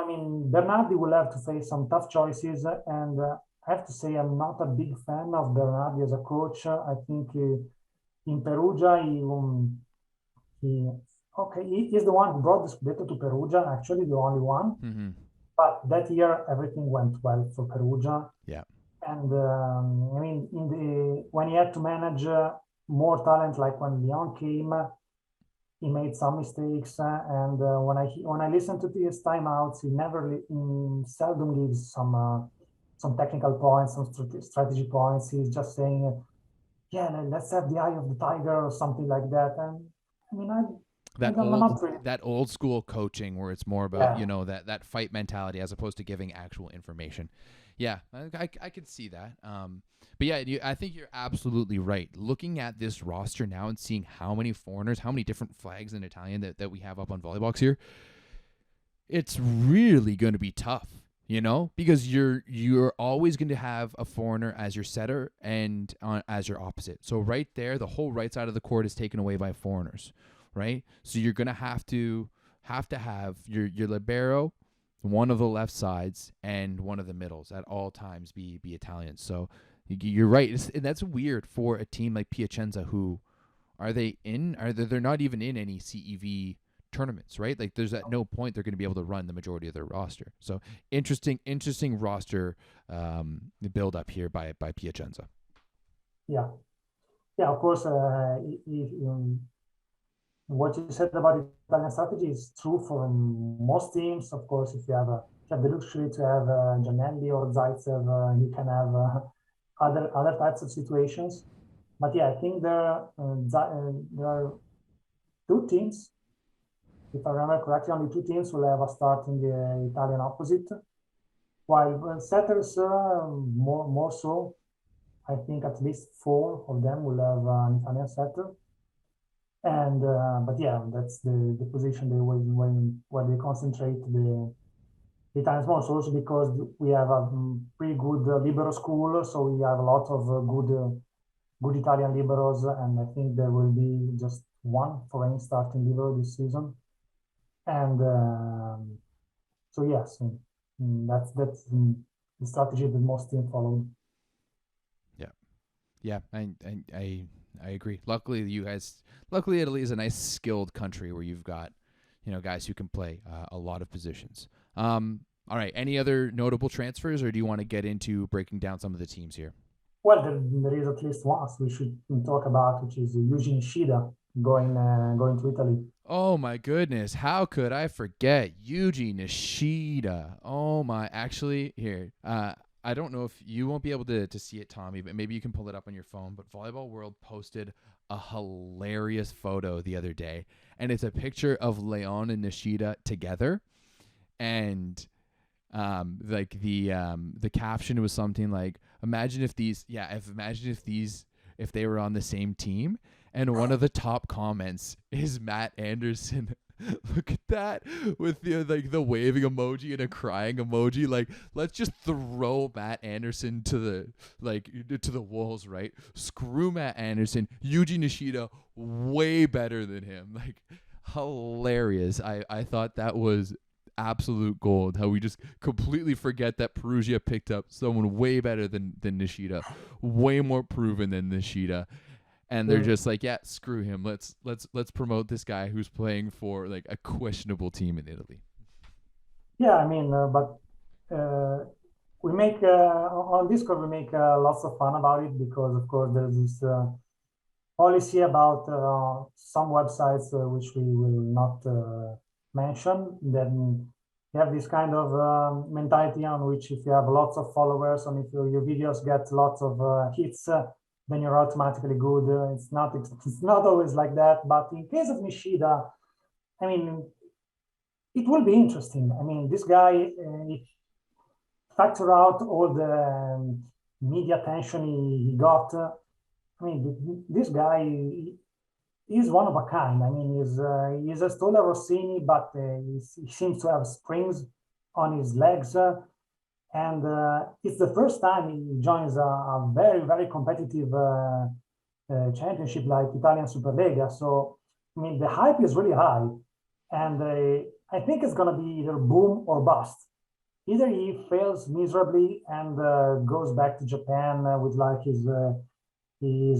Bernardi will have to face some tough choices, and I have to say I'm not a big fan of Bernardi as a coach. I think in Perugia he is the one who brought the Scudetto to Perugia, actually the only one. Mm-hmm. But that year everything went well for Perugia. Yeah. And when he had to manage more talent, like when Lyon came, he made some mistakes. And when I listen to his timeouts, he seldom gives some technical points, some strategy points. He's just saying, let's have the eye of the tiger or something like that. And that old school coaching where it's more about that fight mentality as opposed to giving actual information. Yeah, I could see that. But yeah, I think you're absolutely right. Looking at this roster now and seeing how many foreigners, how many different flags in Italian that we have up on Volleybox here, it's really going to be tough, because you're always going to have a foreigner as your setter and as your opposite. So right there, the whole right side of the court is taken away by foreigners, right? So you're going to have to have your libero, one of the left sides, and one of the middles at all times be Italian. So you're right. And that's weird for a team like Piacenza, who they're not even in any CEV tournaments, right? Like there's at no point they're going to be able to run the majority of their roster. So interesting roster build up here by Piacenza. Yeah. Yeah, of course, what you said about Italian strategy is true for most teams. Of course, if you have the luxury to have Giannelli or Zaitsev, you can have other types of situations. But yeah, I think there are two teams. If I remember correctly, only two teams will have a start in the Italian opposite, while setters more so. I think at least 4 of them will have an Italian setter. And but yeah, that's the position they will where they concentrate the Italian sports. Also because we have a pretty good libero school, so we have a lot of good Italian liberos, and I think there will be just one foreign starting libero this season. And so yes, that's the strategy that most teams followed. Yeah, I agree. Luckily, Italy is a nice skilled country where you've got, guys who can play a lot of positions. All right, any other notable transfers, or do you want to get into breaking down some of the teams here? Well, there is at least one we should talk about, which is Yuji Nishida going to Italy. Oh my goodness, how could I forget Yuji Nishida? Oh my, actually, here, I don't know if you won't be able to see it, Tommy, but maybe you can pull it up on your phone. But Volleyball World posted a hilarious photo the other day, and it's a picture of Leon and Nishida together, and like the caption was something like, if they were on the same team. And one of the top comments is Matt Anderson. Look at that with the waving emoji and a crying emoji. Like, let's just throw Matt Anderson to the wolves, right? Screw Matt Anderson. Yuji Nishida, way better than him. Like, hilarious. I thought that was absolute gold. How we just completely forget that Perugia picked up someone way better than Nishida, way more proven than Nishida. And they're just like, yeah, screw him. Let's promote this guy who's playing for like a questionable team in Italy. Yeah, I mean, but we make on Discord we make lots of fun about it because, of course, there's this policy about some websites which we will not mention. Then you have this kind of mentality on which if you have lots of followers and if your videos get lots of hits. Then you're automatically good. It's not always like that. But in case of Nishida, I mean, it will be interesting. I mean, this guy, factor out all the media attention he got. I mean, this guy is one of a kind. I mean, he's a Stola Rossini, but he seems to have springs on his legs. And it's the first time he joins a very, very competitive championship like Italian SuperLega. So, I mean, the hype is really high. And I think it's going to be either boom or bust. Either he fails miserably and goes back to Japan with like his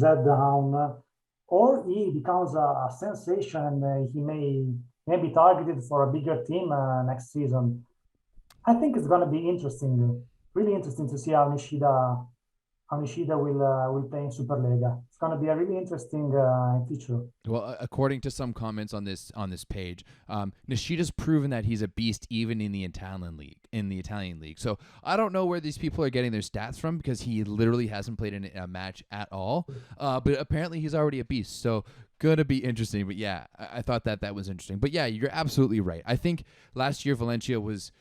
head down, or he becomes a sensation and he may be targeted for a bigger team next season. I think it's going to be interesting, really interesting to see how Nishida will play in SuperLega. It's going to be a really interesting feature. Well, according to some comments on this page, Nishida's proven that he's a beast even in the Italian league. So I don't know where these people are getting their stats from because he literally hasn't played in a match at all. But apparently he's already a beast. So gonna be interesting. But yeah, I thought that was interesting. But yeah, you're absolutely right. I think last year Valencia was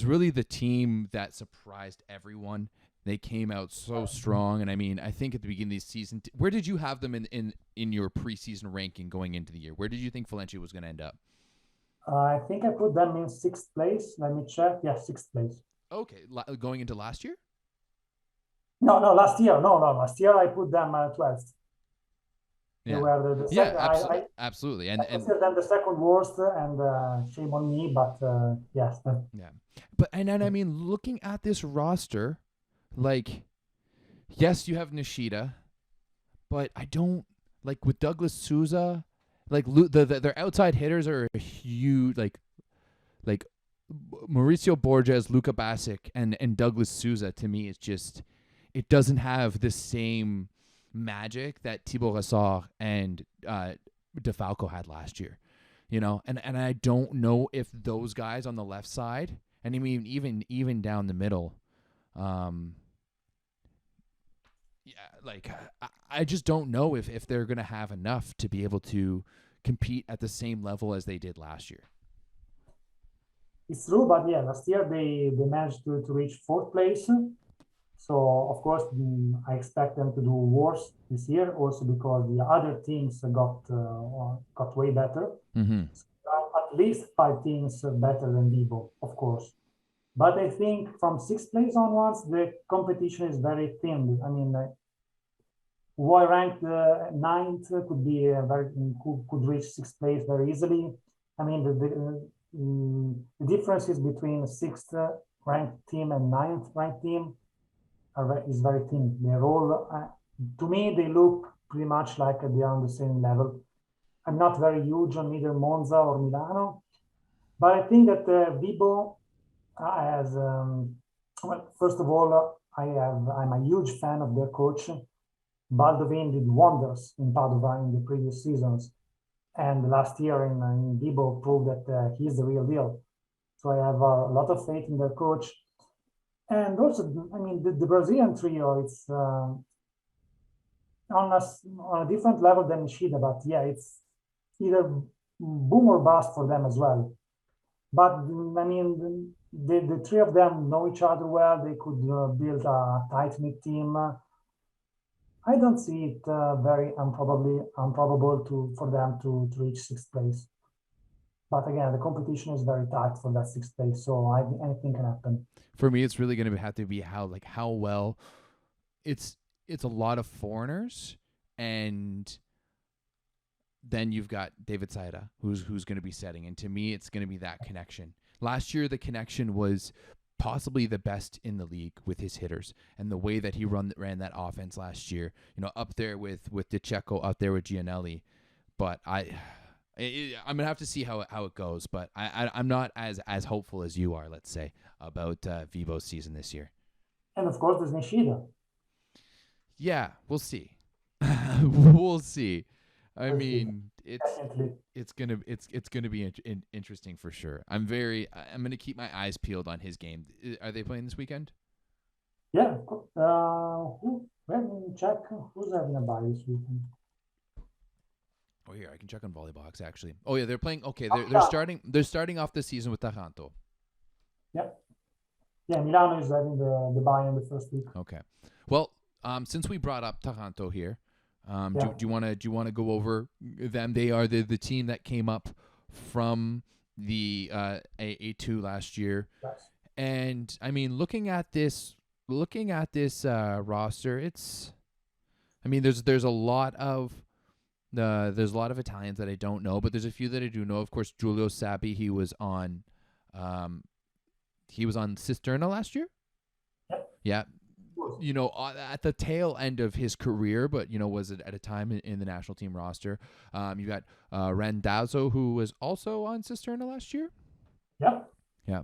really the team that surprised everyone. They came out so strong, and I mean, I think at the beginning of the season, where did you have them in your preseason ranking going into the year? Where did you think Valencia was going to end up? I think I put them in 6th place. Let me check. Yeah, 6th place. Okay, going into last year? No, last year. No, last year I put them 12th. Yeah, they were the second, absolutely. And then the second worst, and shame on me, but yes. Yeah, but and I mean, looking at this roster. Like, yes, you have Nishida, but I don't like with Douglas Souza like their outside hitters are huge. Like Mauricio Borges, Luka Basic, and Douglas Souza. To me, it's just it doesn't have the same magic that Thibaut Rassard and DeFalco had last year. And I don't know if those guys on the left side, and I mean even down the middle, like I just don't know if they're gonna have enough to be able to compete at the same level as they did last year. It's true, but yeah, last year they managed to reach fourth place. So of course, I expect them to do worse this year, also because the other teams got way better. Mm-hmm. So, at least 5 teams better than Vivo, of course. But I think from sixth place onwards, the competition is very thin. I mean, who I ranked ninth could be could reach sixth place very easily. I mean, the differences between sixth ranked team and ninth ranked team is very thin. They're all, to me, they look pretty much like they are on the same level. I'm not very huge on either Monza or Milano, but I think that Vibo has, well, first of all, I'm a huge fan of their coach. Baldovin did wonders in Padova in the previous seasons. And last year in Vibo proved that he's the real deal. So I have a lot of faith in their coach. And also, I mean, the Brazilian trio, it's on a different level than Ishida, but yeah, it's either boom or bust for them as well. But I mean, the three of them know each other well. They could build a tight-knit team. I don't see it very improbable for them to reach sixth place. But again, the competition is very tight for that sixth place, so anything can happen. For me, it's really going to have to be how well it's a lot of foreigners, and then you've got David Saida, who's going to be setting. And to me, it's going to be that connection. Last year, the connection was possibly the best in the league with his hitters, and the way that he ran that offense last year, up there with DeCecco, up there with Gianelli. But I'm gonna have to see how it goes. But I'm not as hopeful as you are, let's say, about Vivo's season this year. And of course, there's Nishida. Yeah, we'll see. We'll see. I mean, it's gonna be interesting for sure. I'm gonna keep my eyes peeled on his game. Are they playing this weekend? Yeah. Let me check who's having a bye this weekend. Oh, here I can check on Volleyball actually. Oh yeah, they're playing. Okay, they're starting off the season with Taranto. Yeah. Yeah, Milano is having the bye in the first week. Okay. Well, since we brought up Taranto here. Do you want to go over them? They are the team that came up from the A2 last year. Yes. And I mean, looking at this roster, there's a lot of Italians that I don't know, but there's a few that I do know. Of course, Giulio Sabbi, he was on Cisterna last year. Yep. Yeah. At the tail end of his career, but was it at a time in the national team roster. You got Randazzo, who was also on Cisterna last year. Yep. Yeah.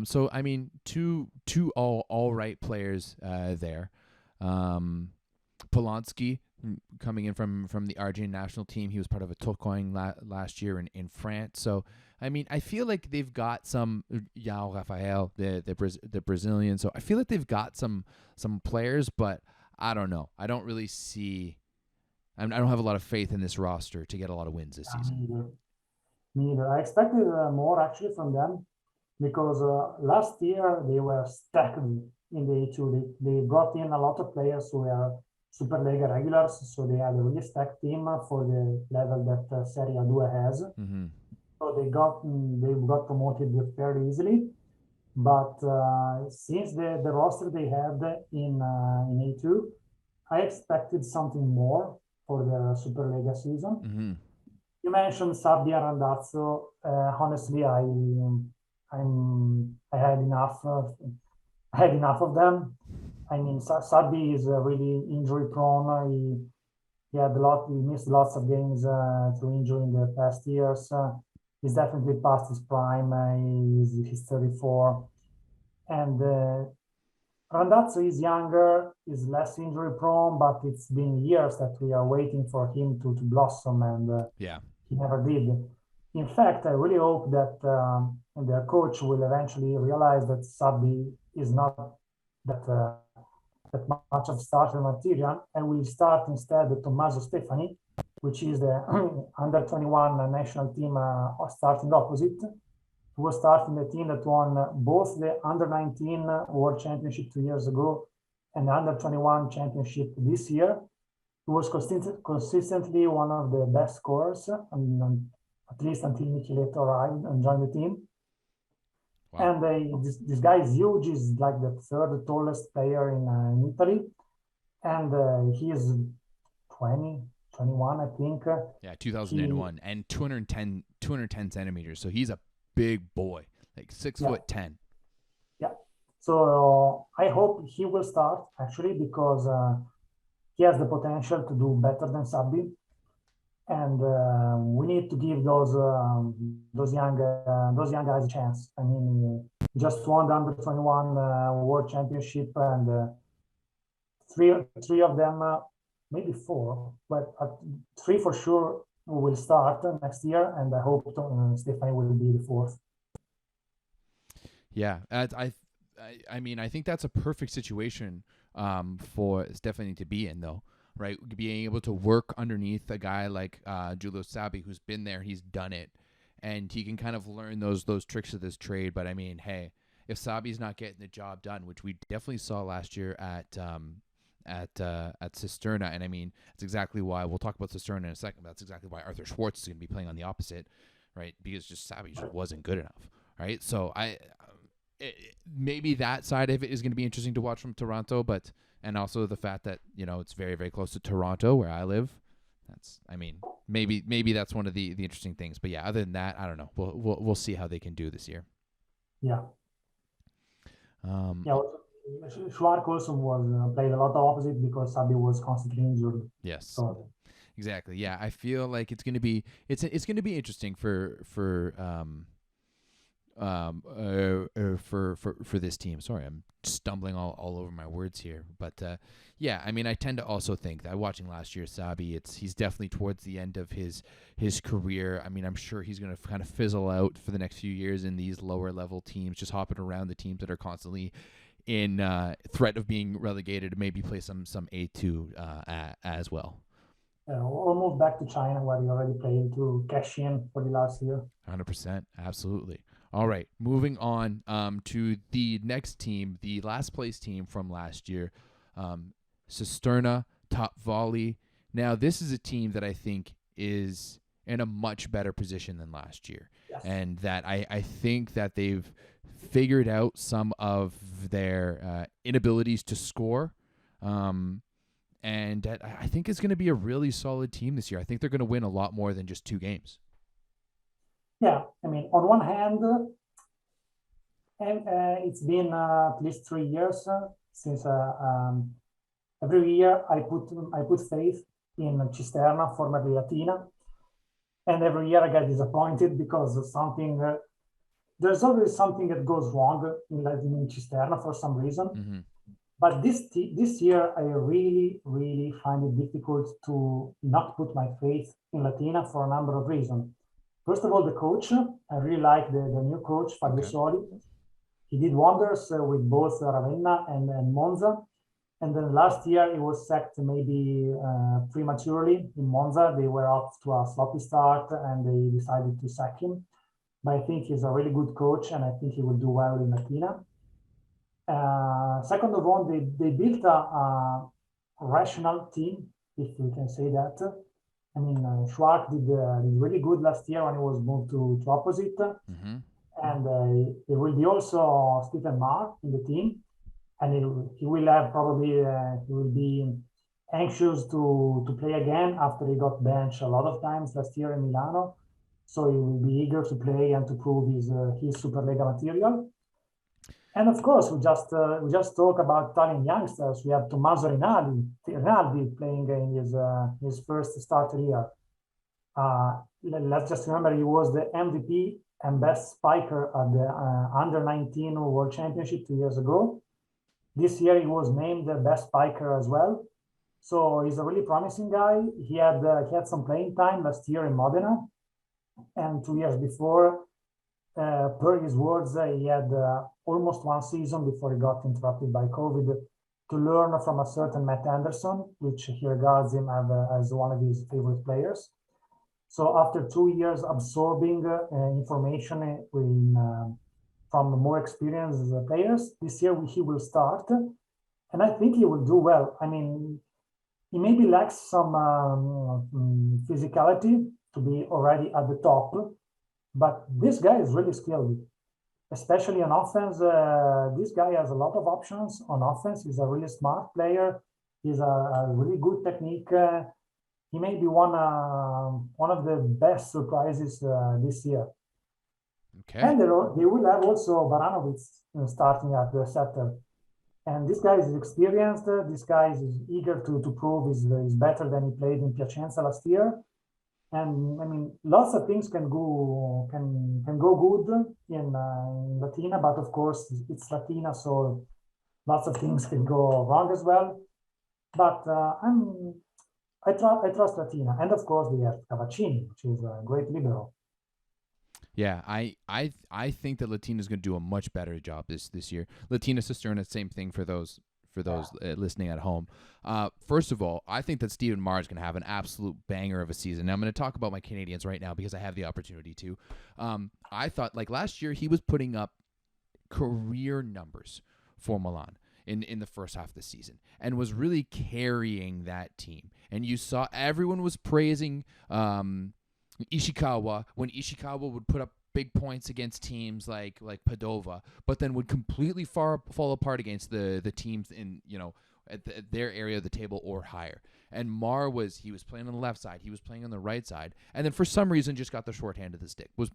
So I mean, two all right players there. Polanski coming in from the Argentine national team. He was part of a Tourcoing last year in France. So I mean, I feel like they've got some João Rafael, the Brazilian. So I feel like they've got some players, but I don't know. I don't really see. I don't have a lot of faith in this roster to get a lot of wins this season. Me neither. I expected more actually from them because last year they were stacked in the A2. They brought in a lot of players who were SuperLega regulars, so they had a really stacked team for the level that Serie A2 has. Mm-hmm. So they got promoted fairly easily, but since the roster they had in A2, I expected something more for the SuperLega season. Mm-hmm. You mentioned Sabbi and Randazzo. Honestly, I had enough of them. I mean, Sabbi is really injury prone. He He missed lots of games through injury in the past years. He's definitely past his prime. He's 34. And Randazzo is younger, is less injury prone, but it's been years that we are waiting for him to blossom, and he never did. In fact, I really hope that their coach will eventually realize that Sabbi is not that much of starter material, and will start instead Tommaso Stefani, which is the under 21 national team starting opposite, who was starting the team that won both the under 19 World Championship 2 years ago and the under 21 championship this year. He was consistently one of the best scorers, at least until Micheletto arrived and joined the team. Wow. And this guy is huge. He's like the third tallest player in Italy. And he is 21, I think. Yeah, 2001 and 210 centimeters. So he's a big boy, like 6'10". Yeah. So I hope he will start, actually, because he has the potential to do better than Sabbi. And we need to give those young guys a chance. I mean, just won the under 21 World Championship, and three of them, maybe four, but 3 for sure will start next year, and I hope Stefani will be the fourth. Yeah, I mean, I think that's a perfect situation for Stefani to be in, though. Right, being able to work underneath a guy like Giulio Sabbi, who's been there, he's done it, and he can kind of learn those tricks of this trade. But I mean, hey, if Sabbi's not getting the job done, which we definitely saw last year at Cisterna, and I mean, that's exactly why we'll talk about Cisterna in a second. But that's exactly why Arthur Schwartz is going to be playing on the opposite, right? Because just Sabbi just wasn't good enough, right? So maybe that side of it is going to be interesting to watch from Toronto, but. And also the fact that, it's very, very close to Toronto, where I live. Maybe that's one of the interesting things. But yeah, other than that, I don't know. We'll see how they can do this year. Yeah. Schwartz also was played a lot of opposite because Sabbi was constantly injured. Yes. So. Exactly. Yeah, I feel like it's gonna be interesting for this team. Sorry, I'm stumbling all over my words here, but yeah, I mean, I tend to also think that watching last year's Sabbi, he's definitely towards the end of his career. I mean, I'm sure he's going to kind of fizzle out for the next few years in these lower level teams, just hopping around the teams that are constantly in threat of being relegated, maybe play some A2 as well. Or move back to China, where he already played, to cash in for the last year. 100%, absolutely. All right, moving on to the next team, the last place team from last year, Cisterna Top Volley. Now, this is a team that I think is in a much better position than last year. Yes. And that I think that they've figured out some of their inabilities to score. And I think it's going to be a really solid team this year. I think they're going to win a lot more than just 2 games. Yeah, I mean, on one hand, and it's been at least 3 years since every year I put faith in Cisterna, formerly Latina, and every year I get disappointed because of something. There's always something that goes wrong in Cisterna for some reason. Mm-hmm. But this year I really, really find it difficult to not put my faith in Latina for a number of reasons. First of all, the coach. I really like the new coach, Fabio Soli. He did wonders with both Ravenna and Monza. And then last year, he was sacked maybe prematurely in Monza. They were off to a sloppy start, and they decided to sack him. But I think he's a really good coach, and I think he will do well in Latina. Second of all, they built a rational team, if we can say that. I mean, Schwartz did really good last year when he was moved to opposite. Mm-hmm. And there will be also Stephen Marr in the team. And he will have probably, he will be anxious to play again after he got benched a lot of times last year in Milano. So he will be eager to play and to prove his SuperLega material. And of course, we just talk about Italian youngsters. We have Tommaso Rinaldi playing in his first starter year. Let's just remember he was the MVP and best spiker at the Under 19 World Championship 2 years ago. This year he was named the best spiker as well. So he's a really promising guy. He had some playing time last year in Modena, and 2 years before, per his words, he had almost one season before he got interrupted by COVID to learn from a certain Matt Anderson, which he regards him as one of his favorite players. So after 2 years absorbing information from more experienced players, this year he will start, and I think he will do well. I mean, he maybe lacks some physicality to be already at the top, but this guy is really skilled, especially on offense. This guy has a lot of options on offense. He's a really smart player. He's a really good technique. He may be one of the best surprises this year. Okay. And they will have also Baranovic starting at the setter. And this guy is experienced. This guy is eager to prove he's better than he played in Piacenza last year. And I mean, lots of things can go good in Latina, but of course it's Latina, so lots of things can go wrong as well. But I trust Latina, and of course we have Cavaccini, which is a great libero. Yeah, I think that Latina is going to do a much better job this year. Latina Cisterna, same thing for those listening at home. First of all, I think that Steven Marr is going to have an absolute banger of a season. Now, I'm going to talk about my Canadians right now because I have the opportunity to. I thought, like last year, he was putting up career numbers for Milan in the first half of the season and was really carrying that team. And you saw everyone was praising Ishikawa when Ishikawa would put up big points against teams like Padova, but then would completely fall apart against the teams in at their area of the table or higher. And Marr was playing on the left side, he was playing on the right side, and then for some reason just got the short hand of the stick. Was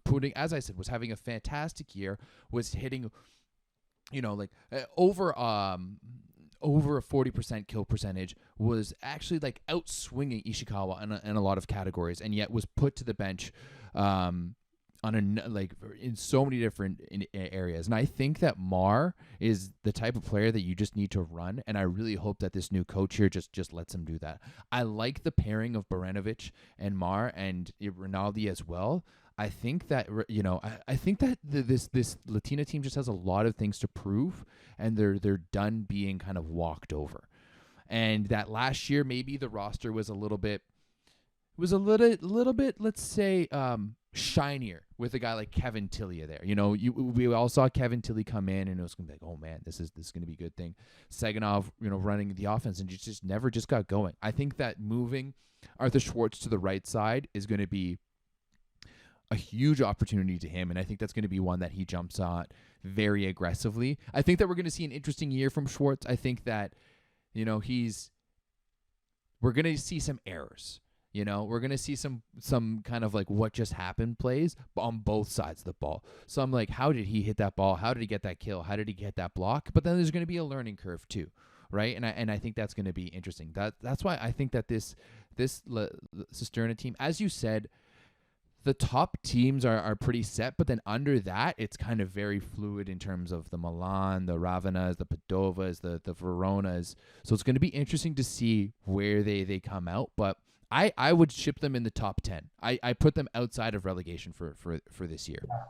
having a fantastic year, was hitting over a 40% kill percentage, was actually like outswinging Ishikawa in a lot of categories, and yet was put to the bench in so many different areas. And I think that Marr is the type of player that you just need to run, and I really hope that this new coach here just lets him do that. I like the pairing of Baranovic and Marr and Rinaldi as well. I think that I think that this Latina team just has a lot of things to prove, and they're done being kind of walked over. And that last year maybe the roster was a little bit, let's say, shinier with a guy like Kevin Tilly there. We all saw Kevin Tilly come in, and it was gonna be like, oh man, this is gonna be a good thing. Seganov, running the offense, and just never got going. I think that moving Arthur Schwartz to the right side is going to be a huge opportunity to him, and I think that's going to be one that he jumps on very aggressively. I think that we're going to see an interesting year from Schwartz. I think that we're going to see some errors. We're going to see some kind of like what just happened plays on both sides of the ball. So I'm like, how did he hit that ball? How did he get that kill? How did he get that block? But then there's going to be a learning curve too, right? And I think that's going to be interesting. That's why I think that this Cisterna team, as you said, the top teams are pretty set, but then under that, it's kind of very fluid in terms of the Milan, the Ravenas, the Padovas, the Veronas. So it's going to be interesting to see where they come out. But I would ship them in the top 10. I put them outside of relegation for this year. Yeah,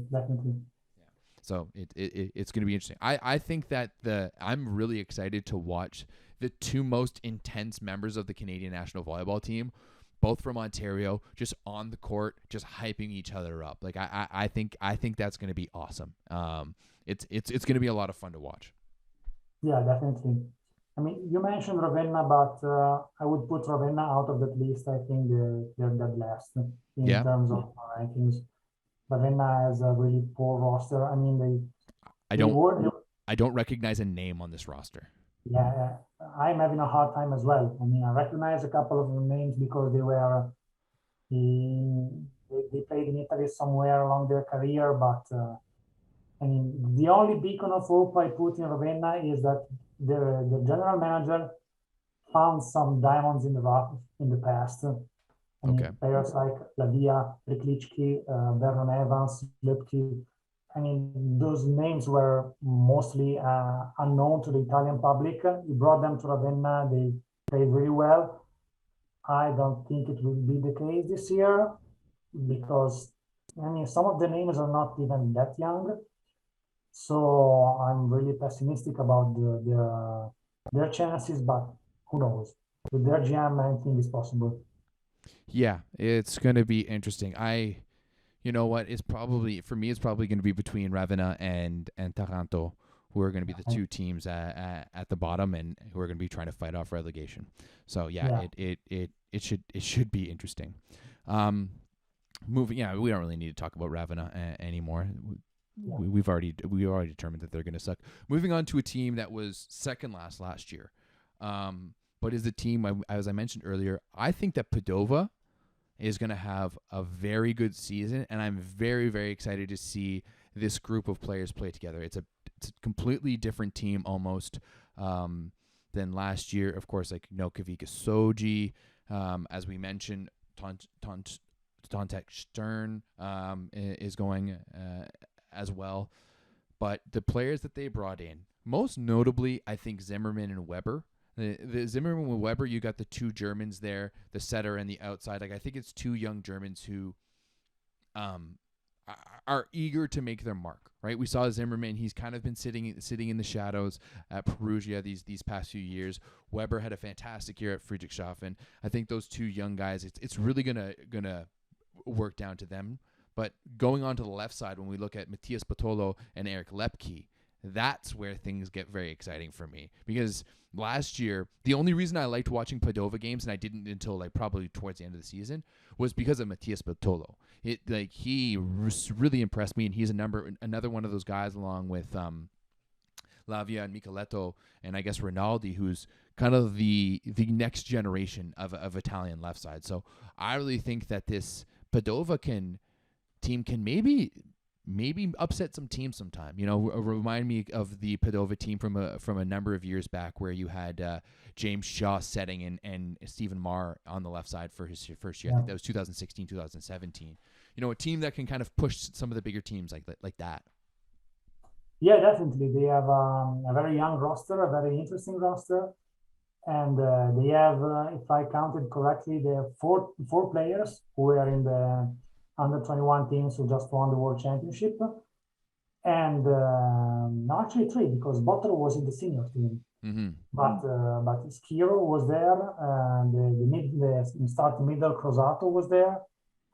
definitely. Yeah. So it's going to be interesting. I think that I'm really excited to watch the two most intense members of the Canadian national volleyball team, both from Ontario, just on the court, just hyping each other up. Like I think that's going to be awesome. It's going to be a lot of fun to watch. Yeah, definitely. I mean, you mentioned Ravenna, but I would put Ravenna out of that list. I think they're dead last in terms of rankings. Ravenna has a really poor roster. I mean, I don't recognize a name on this roster. Yeah, I'm having a hard time as well. I mean, I recognize a couple of names because they played in Italy somewhere along their career, but I mean, the only beacon of hope I put in Ravenna is that the general manager found some diamonds in the rough in the past. I mean, players like Lavia, Riklichki, Vernon Evans, Lubke. I mean, those names were mostly unknown to the Italian public. He brought them to Ravenna. They played really well. I don't think it will be the case this year because, I mean, some of the names are not even that young. So I'm really pessimistic about their chances, but who knows? With their GM, anything is possible. Yeah, it's going to be interesting. You know what? It's probably going to be between Ravenna and Taranto, who are going to be the two teams at the bottom and who are going to be trying to fight off relegation. So it should be interesting. We don't really need to talk about Ravenna anymore. Yeah. We've already determined that they're going to suck. Moving on to a team that was second last year, but is a team, as I mentioned earlier, I think that Padova is going to have a very good season, and I'm very, very excited to see this group of players play together. It's a completely different team almost than last year. Of course, like Kavika Soji, as we mentioned, Tontek Stern is going as well. But the players that they brought in, most notably, I think Zimmerman and Weber. The Zimmerman and Weber, you got the two Germans there, the setter and the outside. Like I think it's two young Germans who are eager to make their mark, right? We saw Zimmerman; he's kind of been sitting in the shadows at Perugia these past few years. Weber had a fantastic year at Friedrichshafen. I think those two young guys, it's really gonna work down to them. But going on to the left side, when we look at Matthias Bartolo and Eric Lepke, that's where things get very exciting for me. Because last year, the only reason I liked watching Padova games, and I didn't until like probably towards the end of the season, was because of Matthias Bartolo. He really impressed me, and he's another one of those guys along with Lavia and Micheletto, and I guess Rinaldi, who's kind of the next generation of Italian left side. So I really think that this Padova team can maybe upset some teams sometime. Remind me of the Padova team from a number of years back where you had James Shaw setting and Stephen Marr on the left side for his first year. I think that was 2016, 2017. A team that can kind of push some of the bigger teams like that. Yeah, definitely. They have a very young roster, a very interesting roster. And they have, if I counted correctly, they have four players who are in the under 21 teams who just won the World Championship. And actually three, because Bottero was in the senior team. Mm-hmm. But Schiro was there, and the starting middle Crosato was there.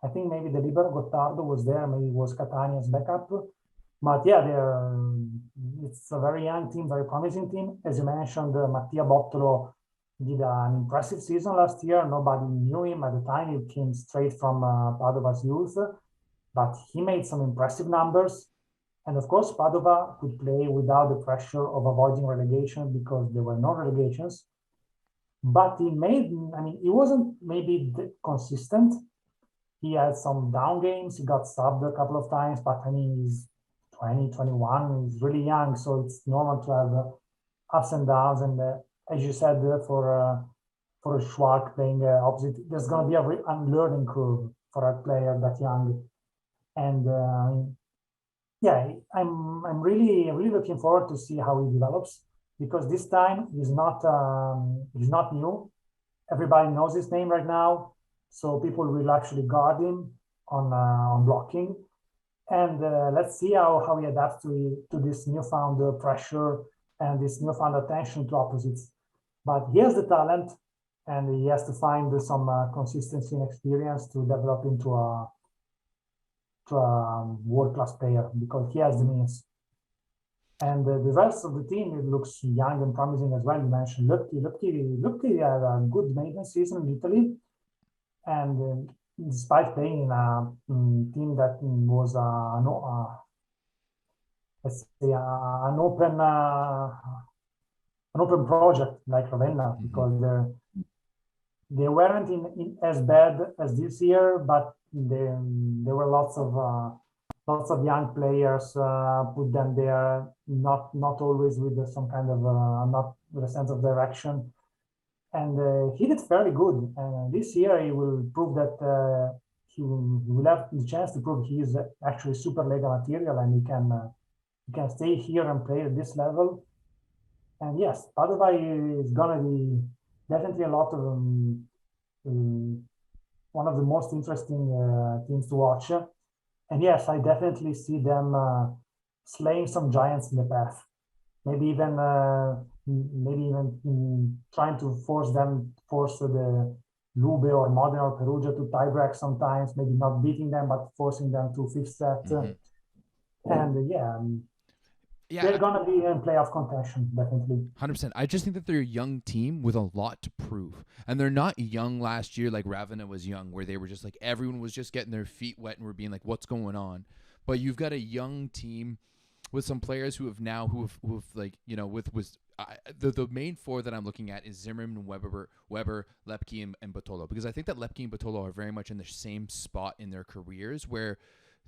I think maybe the libero Gottardo was there, maybe it was Catania's backup. But yeah, it's a very young team, very promising team. As you mentioned, Mattia Bottolo did an impressive season last year. Nobody knew him at the time. He came straight from Padova's youth, but he made some impressive numbers. And of course, Padova could play without the pressure of avoiding relegation because there were no relegations. But he wasn't maybe consistent. He had some down games. He got subbed a couple of times, but he's 20, 21. He's really young, so it's normal to have ups and downs. And as you said, for a Schwark playing opposite, there's going to be a learning curve for a player that young. And I'm really, really looking forward to see how he develops, because this time he's not new. Everybody knows his name right now, so people will actually guard him on blocking. And let's see how he adapts to this newfound pressure and this newfound attention to opposites. But he has the talent, and he has to find some consistency and experience to develop into a world-class player, because he has the means. And the rest of the team, it looks young and promising as well. You mentioned Lubke had a good maintenance season in Italy, and despite playing in a team that was an open project like Ravenna, because they weren't in as bad as this year, but there were lots of lots of young players, put them there, not always with some kind of not with a sense of direction. And he did fairly good. This year he will prove that he will have the chance to prove he is actually SuperLega material, and he can stay here and play at this level. And yes, Padova is gonna be definitely a lot of one of the most interesting teams to watch. And yes, I definitely see them slaying some giants in the path. Maybe even trying to force the Lube or Modena or Perugia to tie break sometimes. Maybe not beating them, but forcing them to fifth set. And they're gonna be in playoff contention, definitely. 100%. I just think that they're a young team with a lot to prove, and they're not young last year like Ravenna was young, where they were just like everyone was just getting their feet wet and were being like, "What's going on?" But you've got a young team with some players who have like, you know, with the main four that I'm looking at is Zimmerman, Weber, Lepke, and Bottolo, because I think that Lepke and Bottolo are very much in the same spot in their careers where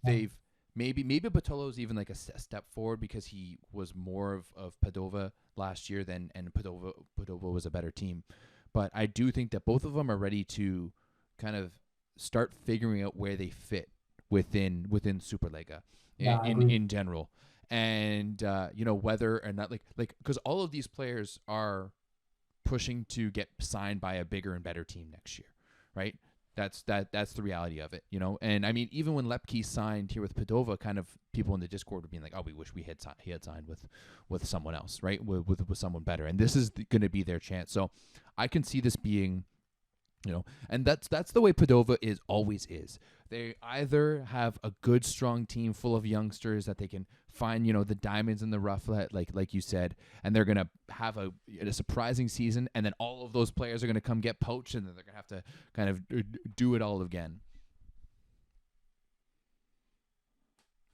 they've. Maybe Bottolo is even like a step forward because he was more of Padova last year and Padova was a better team. But I do think that both of them are ready to kind of start figuring out where they fit within SuperLega in general. And you know, whether or not like because all of these players are pushing to get signed by a bigger and better team next year, right? That's the reality of it, you know. And I mean, even when Lepke signed here with Padova, kind of people in the Discord were being like, "Oh, we wish he had signed with someone else, right? With someone better." And this is going to be their chance. So I can see this being, you know, and that's the way Padova always is. They either have a good, strong team full of youngsters that they can find, you know, the diamonds in the rough, like you said, and they're going to have a surprising season, and then all of those players are going to come get poached, and then they're going to have to kind of do it all again.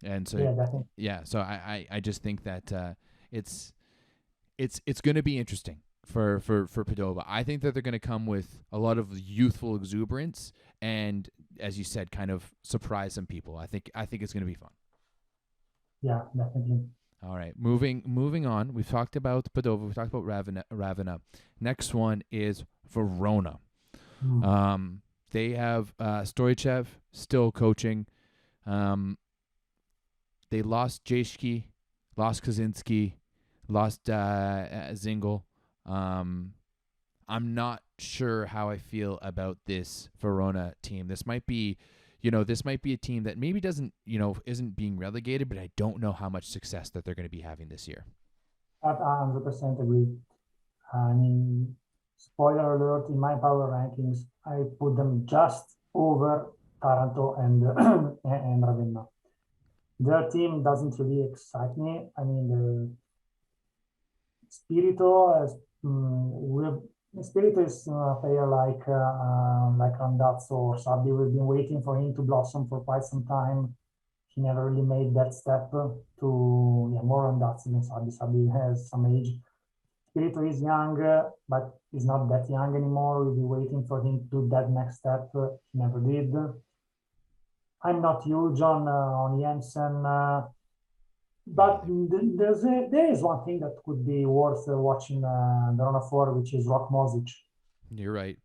And so, so I just think that it's going to be interesting for Padova. I think that they're going to come with a lot of youthful exuberance and, as you said, kind of surprise some people. I think it's going to be fun. Yeah, definitely. All right, moving on. We've talked about Padova. We've talked about Ravenna. Next one is Verona. They have Stoichev still coaching. They lost Jashki, lost Kaczynski, lost Zingel. I'm not sure how I feel about this Verona team. This might be a team that maybe isn't being relegated, but I don't know how much success that they're going to be having this year. I 100% agree. I mean, spoiler alert, in my power rankings, I put them just over Taranto and Ravenna. Their team doesn't really excite me. I mean, the Spirito is a player like Randazzo or Sabbi. We've been waiting for him to blossom for quite some time. He never really made that step to more Randazzo than Sabbi. Sabbi has some age. Spirito is young, but he's not that young anymore. We'll be waiting for him to do that next step. He never did. I'm not huge on Jensen, but there is one thing that could be worth watching Verona for, which is Rock Mozic. You're right.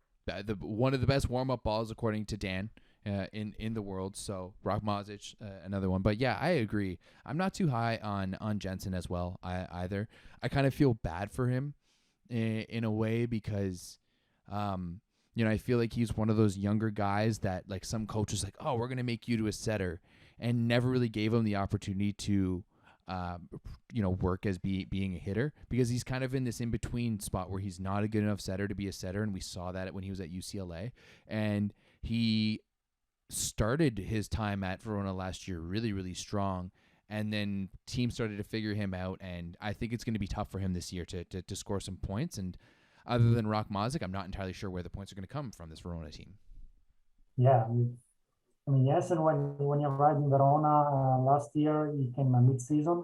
One of the best warm-up balls, according to Dan, in the world. So Rock Mozic, another one. But yeah, I agree. I'm not too high on Jensen as well either. I kind of feel bad for him in a way because I feel like he's one of those younger guys that like some coaches like, oh, we're going to make you to a setter, and never really gave him the opportunity to work as being a hitter, because he's kind of in this in-between spot where he's not a good enough setter to be a setter, and we saw that when he was at UCLA. And he started his time at Verona last year really, really strong, and then teams started to figure him out, and I think it's going to be tough for him this year to score some points. And other than Rock Mozic, I'm not entirely sure where the points are going to come from this Verona team. Yeah, I mean, yes, and when you arrived in Verona last year, he came mid-season.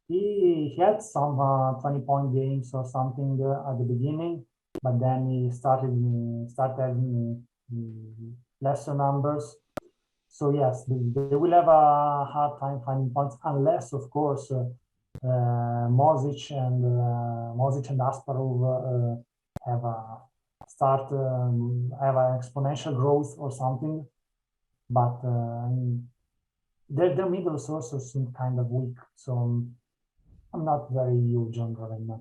He had some 20-point games or something at the beginning, but then he started having lesser numbers. So yes, they will have a hard time finding points unless, of course, Mosic and Asparov have a have an exponential growth or something. But their middle sources seem kind of weak, so I'm not very huge on Ravenna.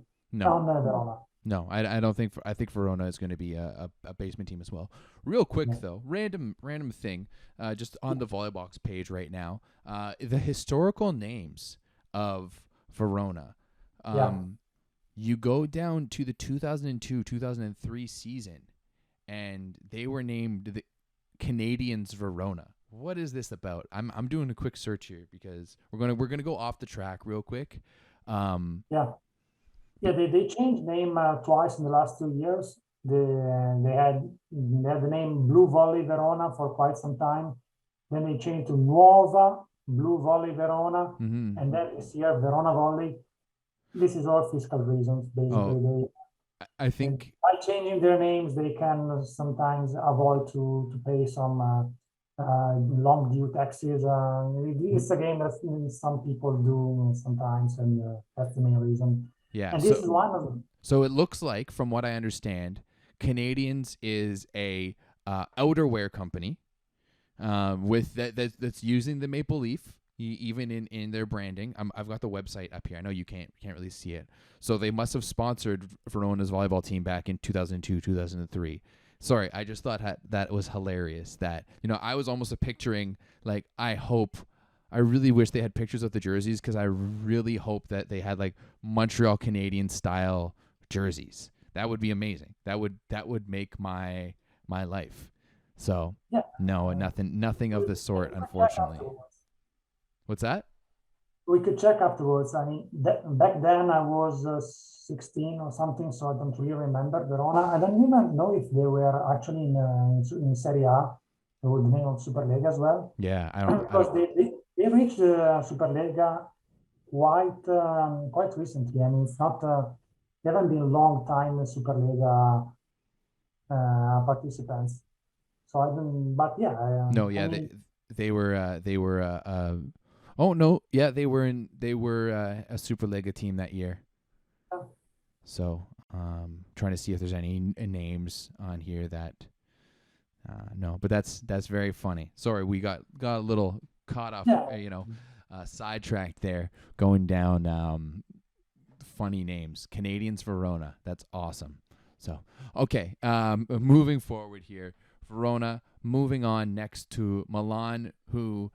On Verona. No, I don't think. I think Verona is going to be a basement team as well. Real quick though, random thing, just on the Volleybox page right now, the historical names of Verona. You go down to the 2002-2003 season, and they were named the Canadians Verona. What is this about? I'm doing a quick search here because we're gonna go off the track real quick. They changed name twice in the last 2 years. They had the name Blue Volley Verona for quite some time. Then they changed to Nuova Blue Volley Verona, and then this year Verona Volley. This is all fiscal reasons, basically. I think by changing their names, they can sometimes avoid to pay some long due taxes. It's a game that some people do sometimes, and that's the main reason. Yeah, and this is one of them. So it looks like, from what I understand, Canadians is a outerwear company with that's using the maple leaf even in their branding. I've got the website up here. I know you can't really see it. So they must have sponsored Verona's volleyball team back in 2002, 2003. Sorry, I just thought that was hilarious. That, I was almost picturing, like, I really wish they had pictures of the jerseys, because I really hope that they had like Montreal Canadian style jerseys. That would be amazing. That would make my life. So no, nothing of the sort, unfortunately. What's that? We could check afterwards. I mean, back then I was 16 or something, so I don't really remember Verona. I don't even know if they were actually in Serie A with the name of SuperLega as well. Yeah, I don't. Because they reached the SuperLega quite recently. I mean, it's not they haven't been a long time SuperLega participants. So I don't. But yeah. They were. Oh no! Yeah, they were a SuperLega team that year. Oh. So, trying to see if there's any names on here that. No, but that's very funny. Sorry, we got a little caught off. Sidetracked there, going down. Funny names, Canadians Verona. That's awesome. So, okay. Moving forward here, Verona. Moving on next to Milan, who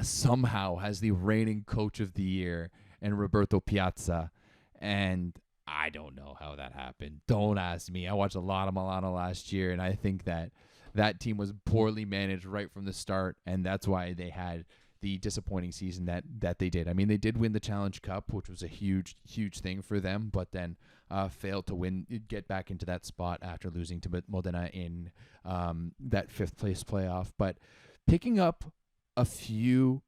somehow has the reigning coach of the year and Roberto Piazza, and I don't know how that happened. Don't ask me. I watched a lot of Milano last year, and I think that team was poorly managed right from the start, and that's why they had the disappointing season that they did. I mean, they did win the Challenge Cup, which was a huge thing for them, but then failed to get back into that spot after losing to Modena in that 5th place playoff. But picking up a few,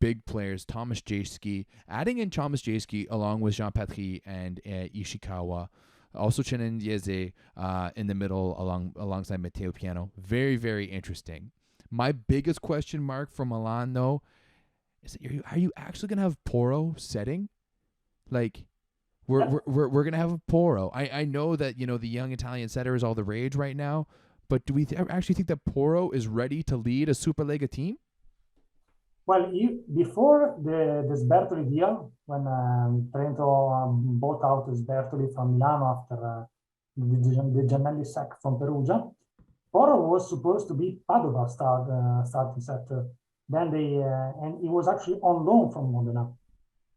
big players, Tomasz Jajski, adding in Tomasz Jajski along with Jean Patry and Ishikawa, also Chenin Diese in the middle alongside Matteo Piano. Very, very interesting. My biggest question mark for Milan, though, is are you actually gonna have Porro setting? Like, we're gonna have a Porro. I know that the young Italian setter is all the rage right now, but do we actually think that Porro is ready to lead a SuperLega team? Well, before the Sbertoli deal, when Trento bought out Sbertoli from Milano after the Giannelli sack from Perugia, Porro was supposed to be Padova starting setter. Then and he was actually on loan from Modena.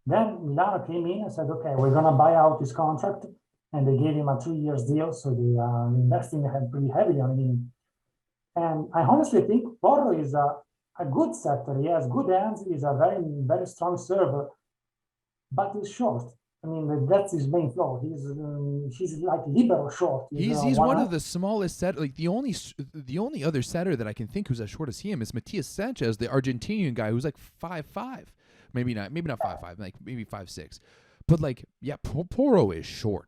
Then Milano came in and said, okay, we're going to buy out his contract. And they gave him a 2-year deal. So they are investing pretty heavily on him. And I honestly think Porro is a good setter. He has good hands. He's a very, very strong server. But he's short. I mean, that's his main flaw. He's like libero short. He's one of the smallest setters. Like the only other setter that I can think who's as short as him is Matias Sanchez, the Argentinian guy who's like 5'5". Maybe not 5'5", like maybe 5'6". But like, yeah, Porro is short.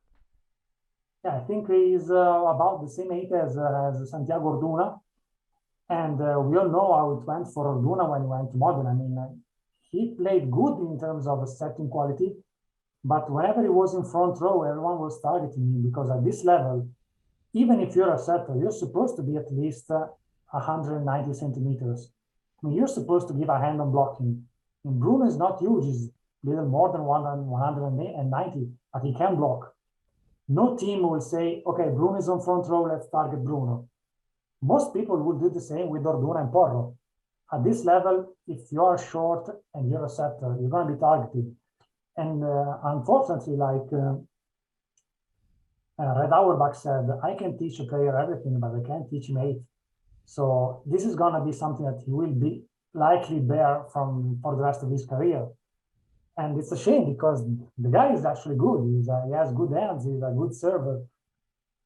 Yeah, I think he's about the same height as Santiago Orduna. And we all know how it went for Orduna when he went to Modena. I mean, he played good in terms of setting quality, but whenever he was in front row, everyone was targeting him because at this level, even if you're a setter, you're supposed to be at least 190 centimeters. I mean, you're supposed to give a hand on blocking. And Bruno is not huge; he's little more than 190, but he can block. No team will say, "Okay, Bruno is on front row. Let's target Bruno." Most people will do the same with Orduna and Porro. At this level, if you are short and you're a setter, you're going to be targeted. And unfortunately, like Red Auerbach said, I can teach a player everything, but I can't teach him eight. So this is going to be something that he will be likely bear for the rest of his career. And it's a shame because the guy is actually good. He has good hands. He's a good server.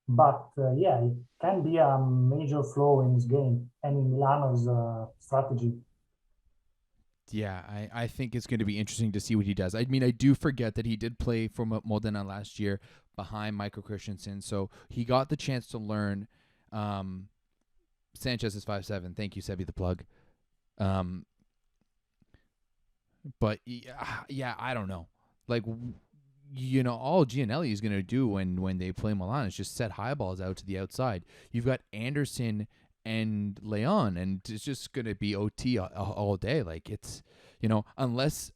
But yeah, it can be a major flaw in his game and in Milano's strategy. Yeah, I think it's going to be interesting to see what he does. I mean, I do forget that he did play for Modena last year behind Michael Christensen, so he got the chance to learn. Sanchez is 5'7". Thank you, Sebi the plug. But yeah, I don't know. Like, all Gianelli is going to do when they play Milan is just set high balls out to the outside. You've got Anderson and Leon, and it's just going to be OT all day. Like, it's, unless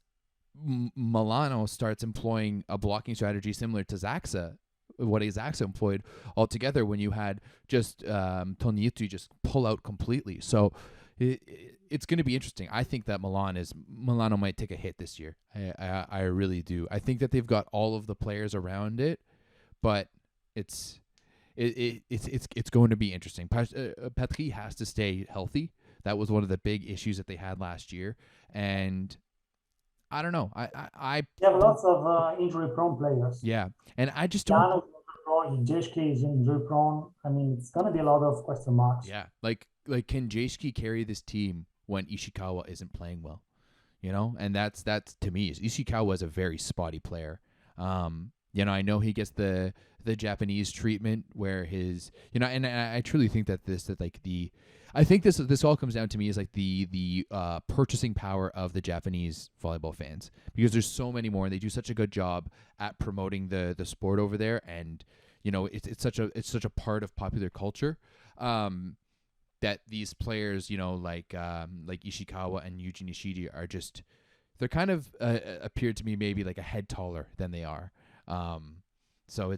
Milano starts employing a blocking strategy similar to Zaxa, what Zaxa employed altogether when you had just Toniutti just pull out completely. So it's going to be interesting. I think that Milano might take a hit this year. I really do. I think that they've got all of the players around it, but it's going to be interesting. Patry has to stay healthy. That was one of the big issues that they had last year, and I don't know. I They have lots of injury-prone players. Yeah, and I just don't. Jeschke is injury-prone. I mean, it's going to be a lot of question marks. Yeah, like can Jeschke carry this team when Ishikawa isn't playing well? And that's to me, Ishikawa is a very spotty player. I know he gets the Japanese treatment where his, and I truly think that I think this all comes down to me is like the purchasing power of the Japanese volleyball fans, because there's so many more and they do such a good job at promoting the sport over there, and it's such a part of popular culture that these players like Ishikawa and Yuji Nishida are just, they're kind of appeared to me maybe like a head taller than they are. So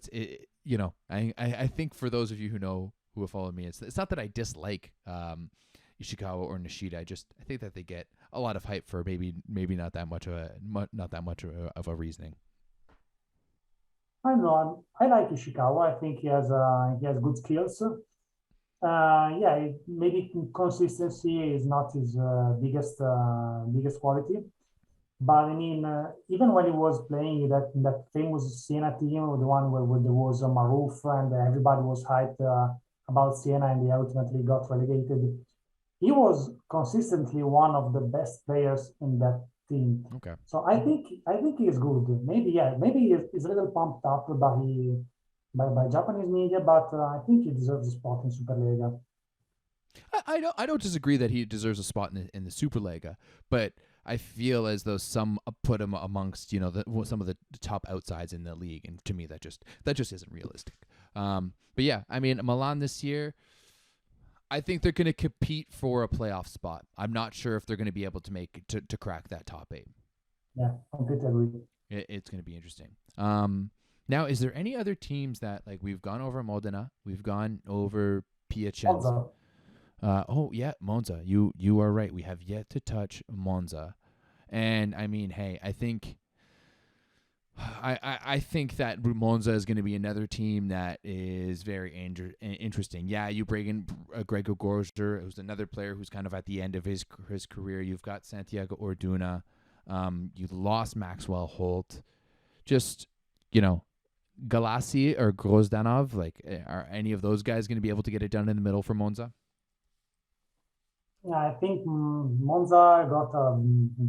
I think for those of you who have followed me, it's not that I dislike Ishikawa or Nishida. I think that they get a lot of hype for maybe not that much of a reasoning. I don't know. I like Ishikawa. I think he has good skills. Maybe consistency is not his biggest quality. But I mean, even when he was playing in that famous Siena team, the one where there was Maruf and everybody was hyped about Siena, and they ultimately got relegated, he was consistently one of the best players in that team. Okay. So I think he is good. Maybe he's a little pumped up by Japanese media, but I think he deserves a spot in SuperLega. I don't disagree that he deserves a spot in the SuperLega, but I feel as though some put him amongst some of the top outsides in the league, and to me that just isn't realistic. But yeah, I mean, Milan this year, I think they're going to compete for a playoff spot. I'm not sure if they're going to be able to crack that top 8. Yeah, completely agree. It's going to be interesting. Now, is there any other teams that, like, we've gone over Modena, we've gone over Piacenza? Monza. You are right. We have yet to touch Monza, and I mean, hey, I think that Monza is going to be another team that is very interesting. Yeah, you bring in Gregor Gorzer, who's another player who's kind of at the end of his career. You've got Santiago Orduna. You lost Maxwell Holt. Just Galassi or Grozdanov, like, are any of those guys going to be able to get it done in the middle for Monza? Yeah, I think Monza got a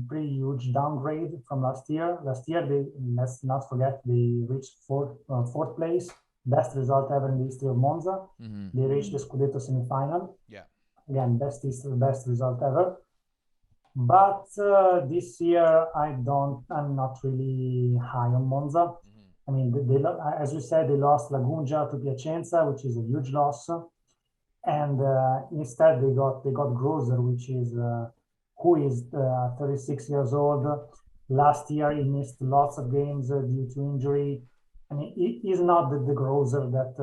pretty huge downgrade from last year. Last year, let's not forget, they reached fourth place, best result ever in the history of Monza. Mm-hmm. They reached the Scudetto semifinal. Yeah. again, best result ever. But this year, I'm not really high on Monza. I mean, as you said, they lost Lagungia to Piacenza, which is a huge loss. And instead, they got Grozer, who is 36 years old. Last year, he missed lots of games due to injury. I mean, he's not the Grozer that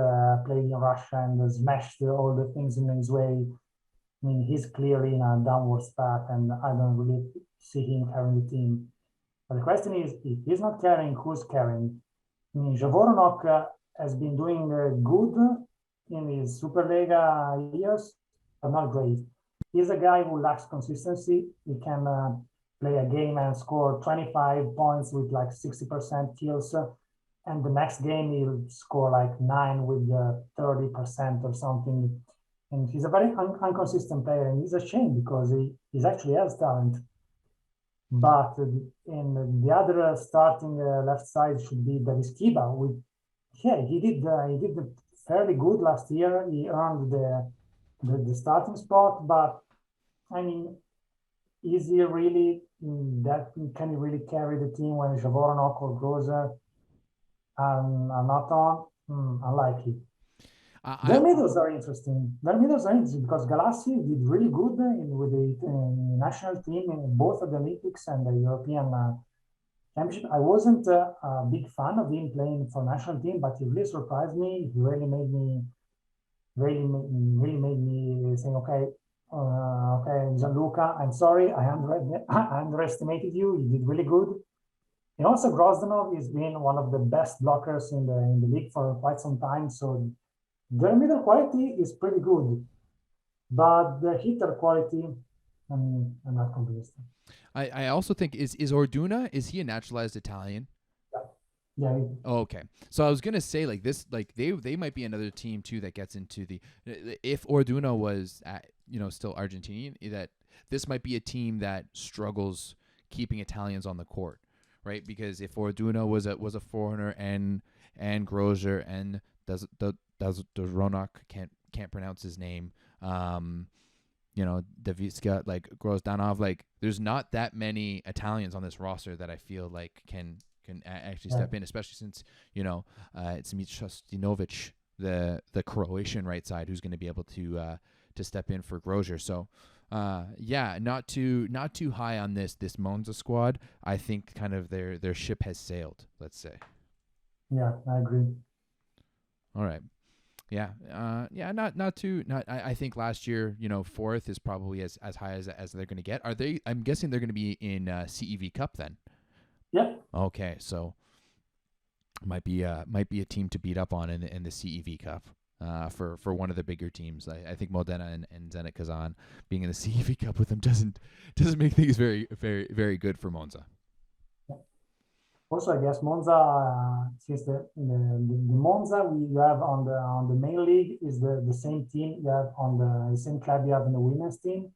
played in Russia and smashed all the things in his way. I mean, he's clearly in a downward path, and I don't really see him carrying the team. But the question is, if he's not carrying, who's carrying? I mean, Javornok has been doing good in his SuperLega years, but not great. He's a guy who lacks consistency. He can play a game and score 25 points with like 60% kills, and the next game he'll score like 9 with 30% or something. And he's a very inconsistent player, and it's a shame because he actually has talent. But in the other starting left side should be Davis Kiba. He did fairly good last year. He earned the starting spot, but I mean, is he really can he really carry the team when Javornok or Grozer are not on? Unlikely. Their middles are interesting. Because Galassi did really good with the national team in both the Olympics and the European Championship. I wasn't a big fan of him playing for national team, but he really surprised me. He really made me saying, okay, Gianluca, I'm sorry, I underestimated you. You did really good. And also, Grozdanov has been one of the best blockers in the league for quite some time. So their middle quality is pretty good, but the hitter quality, I'm not convinced. I also think is Orduna, is he a naturalized Italian? Yeah. Oh, okay. So I was gonna say like this, like they might be another team too that gets into the, if Orduna was still Argentinian, that this might be a team that struggles keeping Italians on the court, right? Because if Orduna was a foreigner and Grozer and Ronak can't pronounce his name. Daviska, like Grozdanov, like there's not that many Italians on this roster that I feel like can actually step in, especially since it's Mitrostinovic, the Croatian right side, who's going to be able to step in for Grozer. So not too high on this Monza squad. I think kind of their ship has sailed, let's say. Yeah, I agree. All right. Yeah. I think last year, fourth is probably as high as they're going to get. I'm guessing they're going to be in CEV Cup then. Yeah. Okay, so might be a team to beat up on in the CEV Cup. For one of the bigger teams, I think Modena and Zenit Kazan being in the CEV Cup with them doesn't make things very, very, very good for Monza. Also, I guess Monza, since the Monza you have on the main league is the same team you have on the same club you have in the women's team,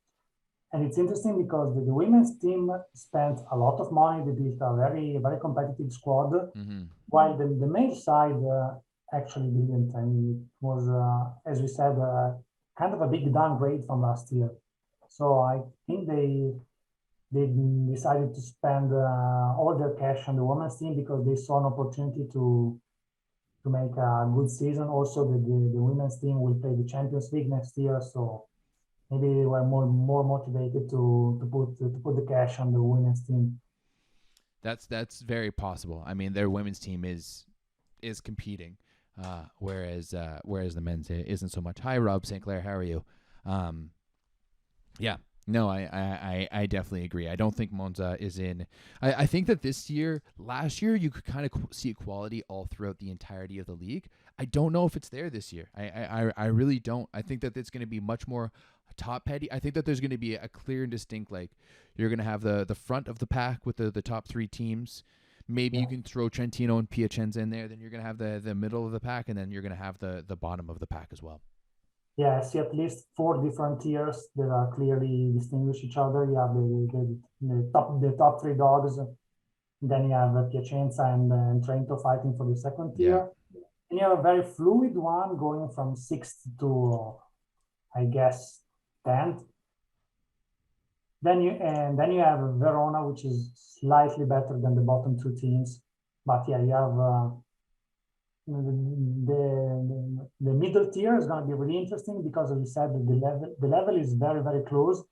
and it's interesting because the women's team spent a lot of money. They built a very, very competitive squad, while the male side actually didn't. I mean, it was, as we said, kind of a big downgrade from last year. So I think they decided to spend all their cash on the women's team because they saw an opportunity to make a good season. Also, the women's team will play the Champions League next year, so maybe they were more motivated to put the cash on the women's team. That's very possible. I mean, their women's team is competing, whereas the men's isn't so much. Hi, Rob St. Clair. How are you? Yeah. No, I definitely agree. I don't think Monza is in. I think that last year, you could kind of see equality all throughout the entirety of the league. I don't know if it's there this year. I really don't. I think that it's going to be much more top heavy. I think that there's going to be a clear and distinct, like, you're going to have the front of the pack with the top three teams. Maybe you can throw Trentino and Piacenza in there. Then you're going to have the middle of the pack, and then you're going to have the bottom of the pack as well. Yeah, I see at least 4 different tiers that are clearly distinguish each other. You have the top 3 dogs. Then you have Piacenza and Trento fighting for the second tier. Yeah. And you have a very fluid one going from 6th to, I guess, 10th. Then you have Verona, which is slightly better than the bottom two teams. But yeah, you have the middle tier is going to be really interesting because, as you said, the level is very, very close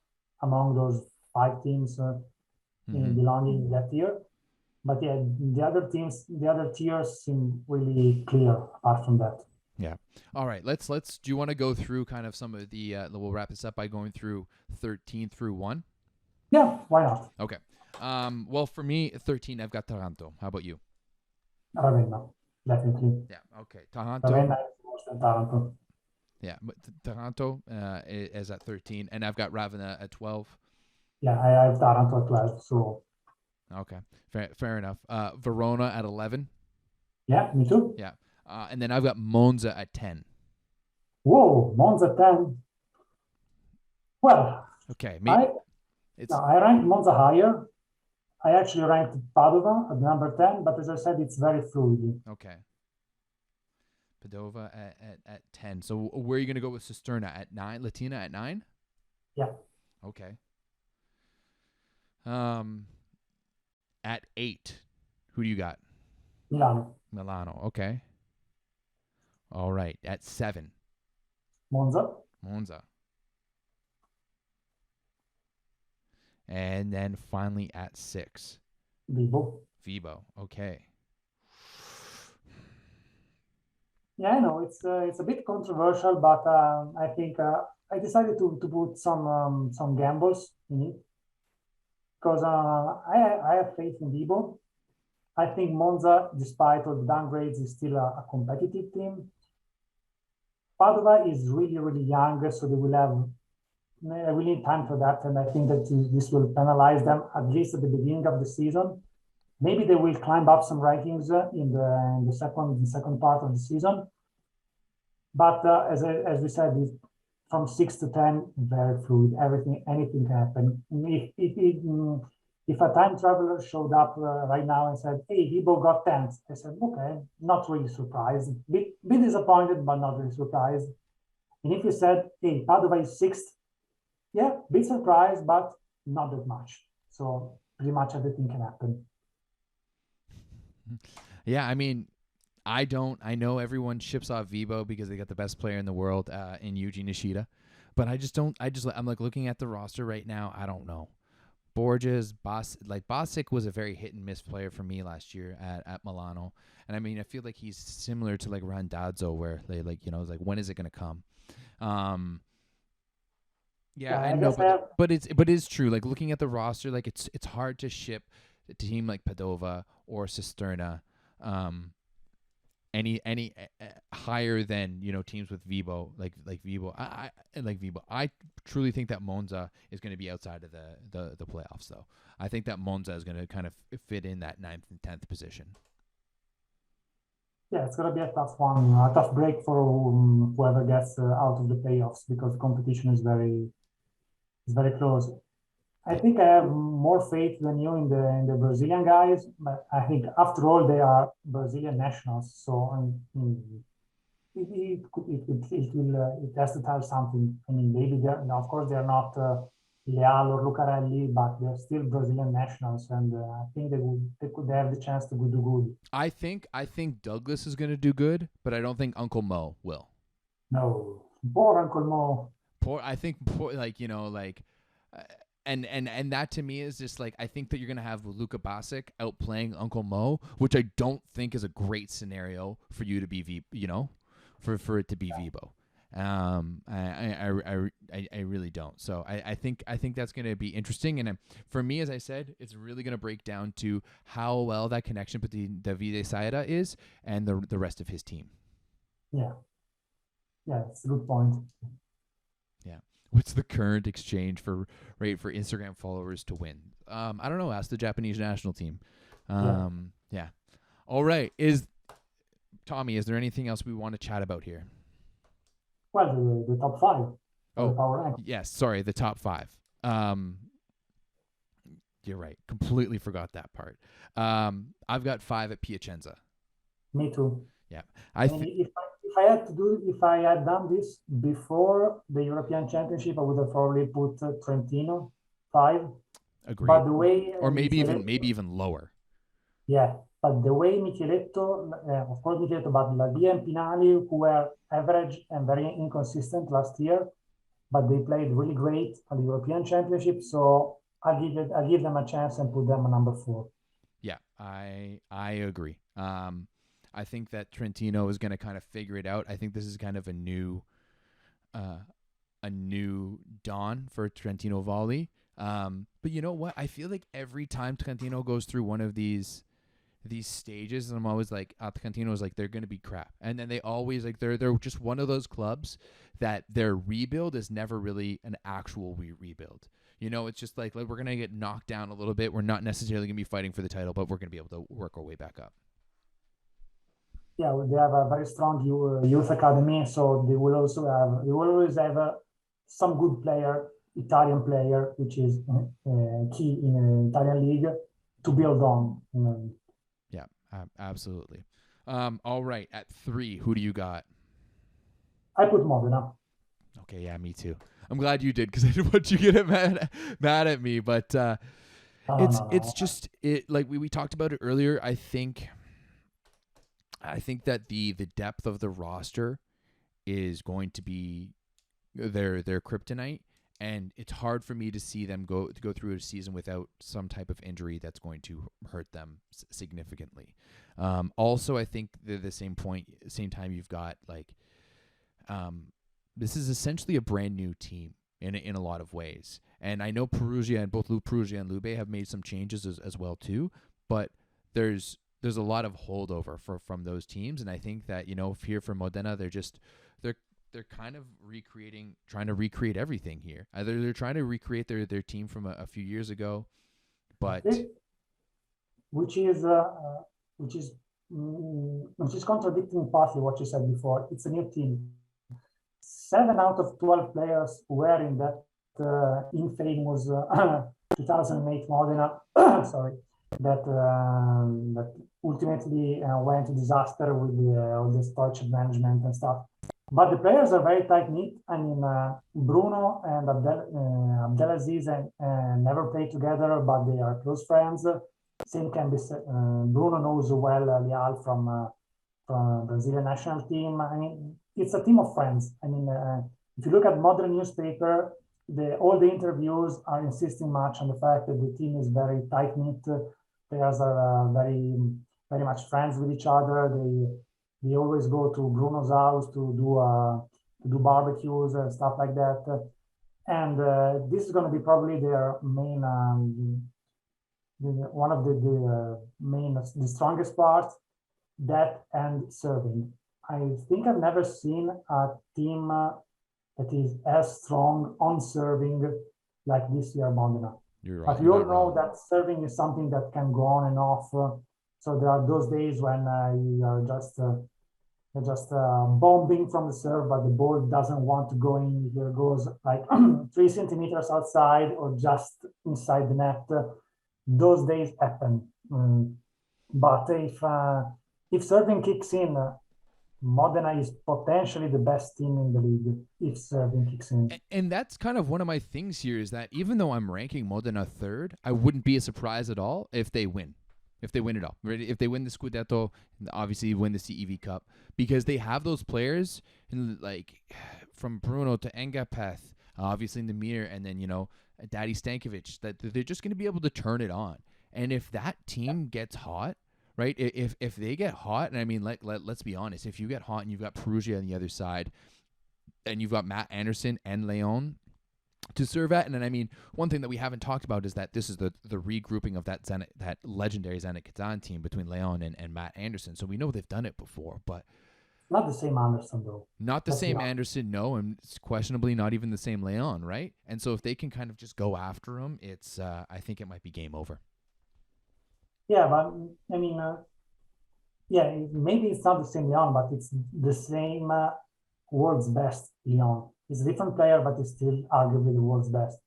among those 5 teams belonging in that tier. But yeah, the other tiers seem really clear apart from that. Yeah. All right. Let's. Do you want to go through kind of some of the? We'll wrap this up by going through 13 through 1. Yeah, why not? Okay. Well, for me, 13, I've got Taranto. How about you? Ravenna, definitely. Yeah. Okay. Taranto. Ravenna is worse than Taranto. Yeah, but Taranto is at 13, and I've got Ravenna at 12. Yeah, I have Taranto at 12. So. Okay. Fair enough. Verona at 11. Yeah, me too. Yeah. And then I've got Monza at 10. Whoa, Monza 10. Well, okay. I ranked Monza higher. I actually ranked Padova at number 10, but as I said, it's very fluid. Okay. Padova at 10. So where are you going to go with Cisterna at 9? Latina at 9? Yeah. Okay. At 8, who do you got? Milano. Okay. All right. At 7. Monza. And then finally at 6. Vibo. Okay. Yeah, I know it's a bit controversial, but I think I decided to put some gambles in it because I have faith in Vibo. I think Monza, despite all the downgrades, is still a competitive team. Padova is really, really young, so they will need time for that, and I think that this will penalize them at least at the beginning of the season. Maybe they will climb up some rankings in the second part of the season. But as we said, from 6 to 10, very fluid. Anything can happen. If a time traveler showed up right now and said, "Hey, Vibo got 10th," I said, "Okay, not really surprised. Bit disappointed, but not really surprised." And if you said, "Hey, Padova is 6th," yeah, bit surprised, but not that much. So pretty much everything can happen. Yeah, I mean, I know everyone ships off Vibo because they got the best player in the world in Yuji Nishida, but I'm like looking at the roster right now. I don't know. Borges, Bosic was a very hit and miss player for me last year at Milano, and I mean I feel like he's similar to like Randazzo, where they it's like when is it gonna come? Yeah, I know, but it's true. Like looking at the roster, like it's hard to ship a team like Padova or Cisterna, any higher than teams with Vibo like Vibo. I like Vibo. I truly think that Monza is going to be outside of the playoffs, though. I think that Monza is going to kind of fit in that 9th and 10th position. Yeah, it's going to be a tough one, a tough break for whoever gets out of the playoffs because the competition is very close. I think I have more faith than you in the Brazilian guys, but I think after all they are Brazilian nationals, so it has to tell something. I mean, maybe of course they're not Leal or Lucarelli, but they're still Brazilian nationals, and I think they could have the chance to do good. I think Douglas is going to do good, but I don't think Uncle Mo will. No, poor Uncle Mo. And that to me is just like I think that you're gonna have Luka Bosic outplaying Uncle Mo, which I don't think is a great scenario for you to be for it to be Vibo. I really don't. So I think that's gonna be interesting. And for me, as I said, it's really gonna break down to how well that connection between Davide Saida is and the rest of his team. Yeah, it's a good point. Yeah. What's the current exchange for Instagram followers to win? I don't know. Ask the Japanese national team. Yeah. All right. Tommy, is there anything else we want to chat about here? Well, the top 5. Oh, the power rank. Yes. Sorry, the top 5. You're right. Completely forgot that part. I've got 5 at Piacenza. Me too. Yeah. If if I had done this before the European Championship, I would have probably put Trentino 5. Agreed. But the way or maybe even lower. Yeah, but the way Micheletto, of course Micheletto, but Lavia and Pinali, who were average and very inconsistent last year, but they played really great at the European Championship, so I give them a chance and put them at number 4. Yeah, I agree. I think that Trentino is going to kind of figure it out. I think this is kind of a new dawn for Trentino Volley. But you know what? I feel like every time Trentino goes through one of these stages, and I'm always like, Trentino is like, they're going to be crap. And then they always like, they're just one of those clubs that their rebuild is never really an actual rebuild. You know, it's just like we're going to get knocked down a little bit. We're not necessarily going to be fighting for the title, but we're going to be able to work our way back up. Yeah, they have a very strong youth academy, so they will always have some good Italian player, which is key in an Italian league to build on. Yeah, absolutely. All right, at 3, who do you got? I put Modena. Okay, yeah, me too. I'm glad you did because I didn't want you to get mad at me, but it's just like we talked about it earlier. I think that the depth of the roster is going to be their kryptonite, and it's hard for me to see them go through a season without some type of injury that's going to hurt them significantly. Also, I think they're the same time you've got this is essentially a brand new team in a lot of ways, and I know Perugia and both Perugia and Lube have made some changes as well too, but there's a lot of holdover from those teams, and I think that here for Modena they're kind of trying to recreate everything here. Either they're trying to recreate their team from a few years ago, but which is contradicting partly what you said before. It's a new team. 7 out of 12 players were in that infamous 2008 Modena. Sorry, that ultimately went to disaster with all this tortured management and stuff. But the players are very tight knit. I mean, Bruno and Abdelaziz never played together, but they are close friends. Same can be said. Bruno knows well Leal from Brazilian national team. I mean, it's a team of friends. I mean, if you look at modern newspaper, all the interviews are insisting much on the fact that the team is very tight knit. Players are very, very much friends with each other. They always go to Bruno's house to do barbecues and stuff like that. And this is going to be probably their main, one of the strongest parts, that and serving. I think I've never seen a team that is as strong on serving like this year, Modena. You're right. But we all know that serving is something that can go on and off. So there are those days when you are just bombing from the serve, but the ball doesn't want to go in. It goes like 3 centimeters outside or just inside the net. Those days happen. But if serving kicks in, Modena is potentially the best team in the league if serving kicks in. And that's kind of one of my things here is that even though I'm ranking Modena 3rd, I wouldn't be a surprise at all if they win. If they win it all. If they win the Scudetto, obviously win the CEV Cup, because they have those players like from Bruno to Engapeth, obviously in the mirror, and then, Daddy Stankovic, that they're just going to be able to turn it on. And if that team gets hot, right? If they get hot, and I mean, let's be honest, if you get hot and you've got Perugia on the other side, and you've got Matt Anderson and Leon to serve at, and then I mean, one thing that we haven't talked about is that this is the regrouping of that legendary Zenit Kazan team between Leon and Matt Anderson. So we know they've done it before, but not the same Anderson though. Not the same Anderson, no, and it's questionably not even the same Leon, right? And so if they can kind of just go after him, it's I think it might be game over. Yeah, but I mean, maybe it's not the same Leon, but it's the same world's best Leon. He's a different player, but he's still arguably the world's best.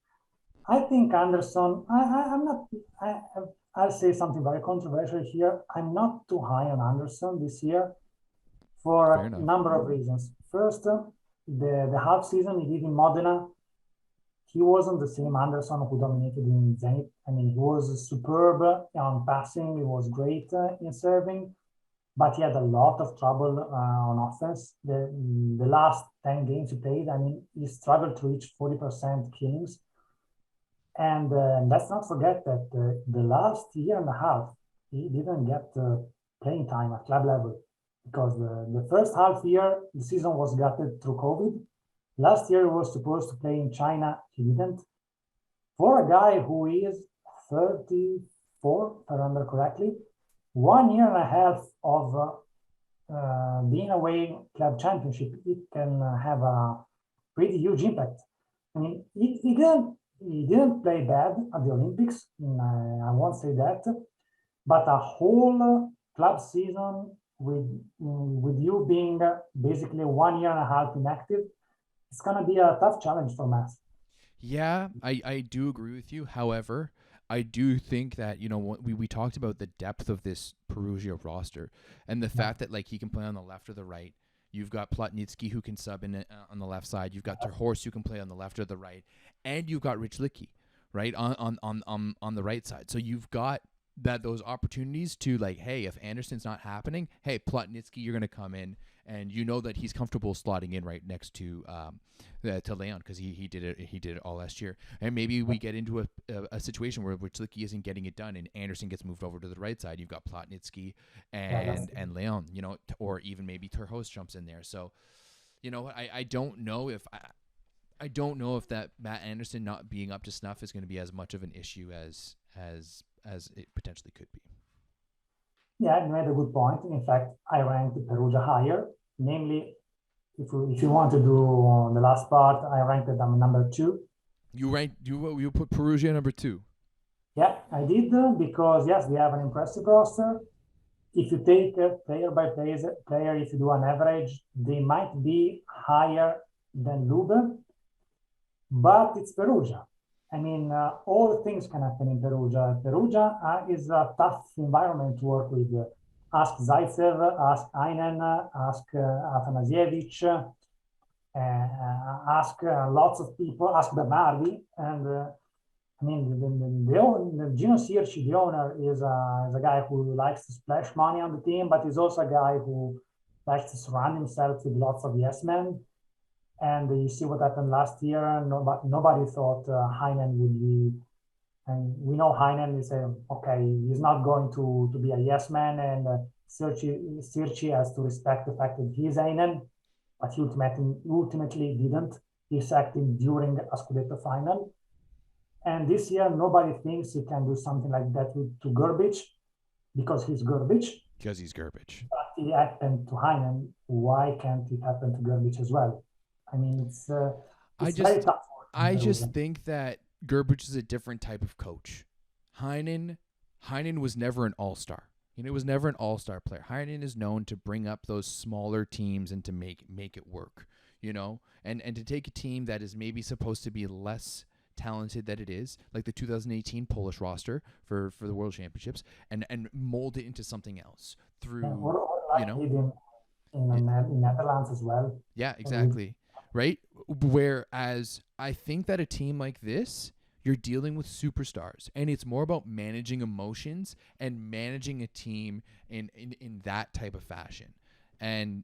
I think Anderson, I'll say something very controversial here. I'm not too high on Anderson this year for Fair a enough. number of reasons. First, the half season he did in Modena, he wasn't the same Anderson who dominated in Zenit. I mean, he was superb on passing, he was great in serving, but he had a lot of trouble on offense. The last 10 games he played, I mean, he struggled to reach 40% killings. And let's not forget that the last year and a half, he didn't get playing time at club level because the first half year, the season was gutted through COVID. Last year, he was supposed to play in China. He didn't. For a guy who is 34, if I remember correctly, 1 year and a half of being away club championship, it can have a pretty huge impact. I mean, he didn't play bad at the Olympics. I won't say that, but a whole club season with you being basically 1 year and a half inactive, it's gonna be a tough challenge for Mass. Yeah, I do agree with you. However, I do think that, we talked about the depth of this Perugia roster and the fact that, like, he can play on the left or the right. You've got Plotnitsky who can sub in on the left side. You've got Terhorst who can play on the left or the right. And you've got Rich Licky, right, on the right side. So you've got those opportunities to, like, hey, if Anderson's not happening, hey, Plotnitsky, you're going to come in, and you know that he's comfortable slotting in right next to Leon because he did it all last year. And maybe we get into a situation where Rich Licky isn't getting it done and Anderson gets moved over to the right side. You've got Plotnitsky and Leon, or even maybe Terhorst jumps in there. So, I don't know if I don't know if that Matt Anderson not being up to snuff is going to be as much of an issue as it potentially could be. Yeah, you made a good point. In fact, I ranked Perugia higher. Namely, if you want to do the last part, I ranked them number 2. You put Perugia number 2. Yeah, I did because yes, they have an impressive roster. If you take player by player, if you do an average, they might be higher than Lube, but it's Perugia. I mean, all things can happen in Perugia. Perugia is a tough environment to work with. Ask Zaitsev, ask Einen, ask Afanasievich, ask lots of people, ask Bernardi. And I mean, the Gino Sirci, the owner, is a guy who likes to splash money on the team, but he's also a guy who likes to surround himself with lots of yes men. And you see what happened last year. Nobody thought Heinen would be, and we know Heinen is okay, he's not going to be a yes man, and Sirci has to respect the fact that he's Heinen, but he ultimately didn't. He sacked him during a Scudetto final. And this year, nobody thinks he can do something like that to Grbic because he's Grbic. Because he's Grbic. But it happened to Heinen. Why can't it happen to Grbic as well? I mean, it's very tough. I just think that Grbic is a different type of coach. Heinen was never an all-star. It was never an all-star player. Heinen is known to bring up those smaller teams and to make it work, and to take a team that is maybe supposed to be less talented than it is, like the 2018 Polish roster for the World Championships, and mold it into something else through, in Netherlands as well. Yeah, exactly. Right? Whereas I think that a team like this, you're dealing with superstars, and it's more about managing emotions and managing a team in that type of fashion. And,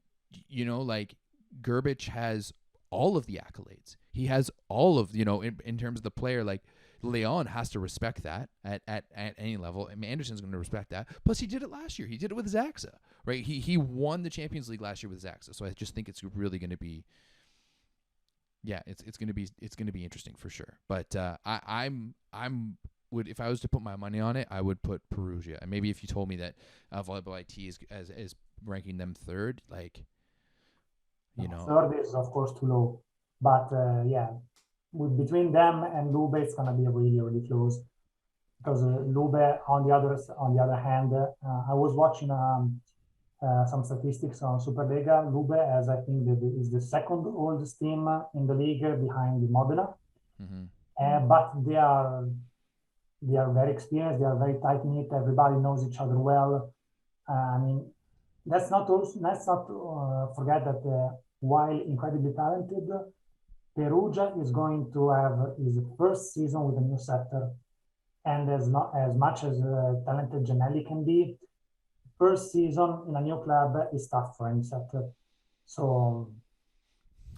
like Grbic has all of the accolades. He has all of, in terms of the player, like Leon has to respect that at any level. I mean, Anderson's going to respect that. Plus, he did it last year. He did it with Zaxa, right? He won the Champions League last year with Zaxa. So I just think it's really going to be, it's going to be interesting for sure. But if I was to put my money on it, I would put Perugia. And maybe if you told me that Volleyball IT is ranking them third, like, third is of course too low. But between them and Lube, it's gonna be really, really close. Because Lube, on the other hand, I was watching some statistics on SuperLega. Lube, as I think that is the second oldest team in the league behind Modena. Mm-hmm. But they are very experienced. They are very tight knit. Everybody knows each other well. I mean, let's not forget that while incredibly talented, Perugia is going to have his first season with a new setter, and as much as talented Giannelli can be, first season in a new club is tough for any setter. So,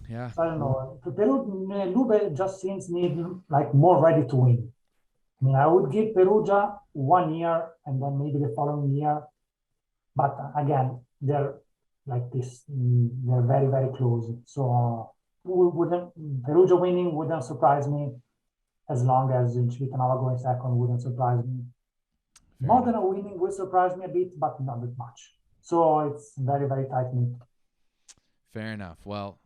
Yeah. so I don't know. Lube just seems need like more ready to win. I mean, I would give Perugia 1 year and then maybe the following year. But again, they're like this. They're very, very close. So Perugia winning wouldn't surprise me, as long as Civitanova going second wouldn't surprise me. Modena winning will surprise me a bit, but not that much. So it's very, very tight knit. Fair enough. Well,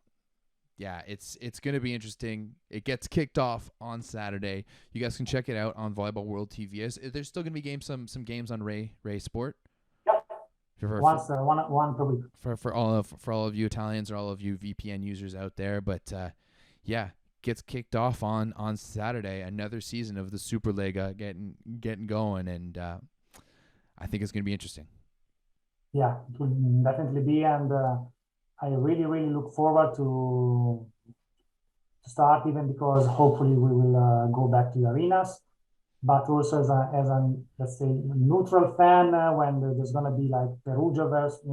yeah, it's going to be interesting. It gets kicked off on Saturday. You guys can check it out on Volleyball World TV. There's still going to be some games on Ray Sport. Yep. One per week. For all of you Italians or all of you VPN users out there, but yeah, gets kicked off on Saturday. Another season of the SuperLega getting going, and I think it's going to be interesting. Yeah, it will definitely be, and I really, really look forward to start, even because hopefully we will go back to the arenas. But also as a let's say neutral fan, when there's gonna be like Perugia versus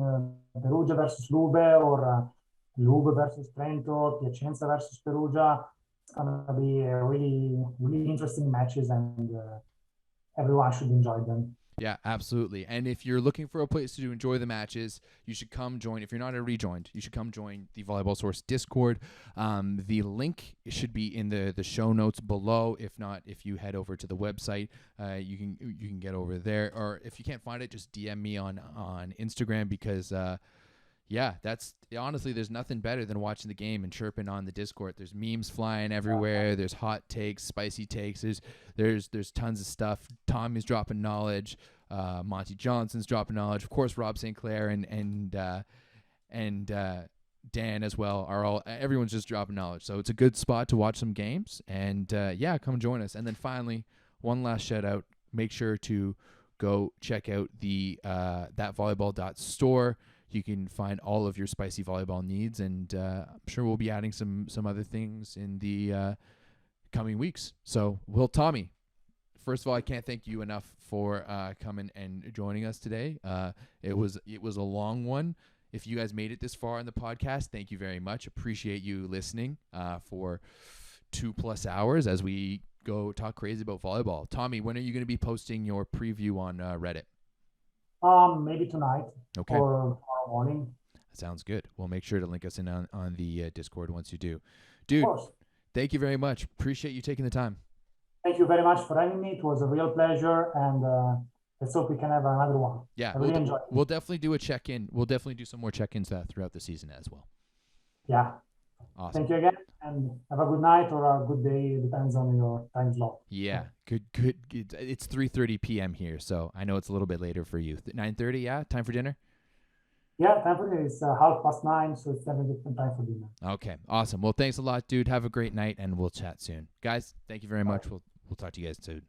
Lube, or Lube versus Trento, Piacenza versus Perugia, it's gonna be really, really interesting matches, and everyone should enjoy them. Yeah, absolutely. And if you're looking for a place to enjoy the matches, you should come join. If you're not already joined, you should come join the Volleyball Source Discord. The link should be in the show notes below. If not, if you head over to the website, you can get over there. Or if you can't find it, just DM me on Instagram, because yeah, that's honestly, there's nothing better than watching the game and chirping on the Discord. There's memes flying everywhere. There's hot takes, spicy takes. There's tons of stuff. Tommy's dropping knowledge. Monty Johnson's dropping knowledge. Of course, Rob St. Clair and Dan as well everyone's just dropping knowledge. So it's a good spot to watch some games. And yeah, come join us. And then finally, one last shout out. Make sure to go check out the thatvolleyball.store. You can find all of your spicy volleyball needs, and I'm sure we'll be adding some other things in the coming weeks. So, Tommy, first of all, I can't thank you enough for coming and joining us today. It was a long one. If you guys made it this far in the podcast, thank you very much. Appreciate you listening for 2+ hours as we go talk crazy about volleyball. Tommy, when are you going to be posting your preview on Reddit? Maybe tonight. Okay. Or tomorrow morning. Sounds good. We'll make sure to link us in on the Discord once you do. Dude, thank you very much. Appreciate you taking the time. Thank you very much for having me. It was a real pleasure, and let's hope we can have another one. Yeah, I really enjoyed it. We'll definitely do a check-in. We'll definitely do some more check-ins throughout the season as well. Yeah. Awesome. Thank you again, and have a good night or a good day. It depends on your time slot. Yeah, good. It's 3:30 p.m. here, so I know it's a little bit later for you. 9:30, yeah? Time for dinner? Yeah, time for dinner. It's 9:30, so it's definitely time for dinner. Okay, awesome. Well, thanks a lot, dude. Have a great night, and we'll chat soon. Guys, thank you very much. We'll talk to you guys soon.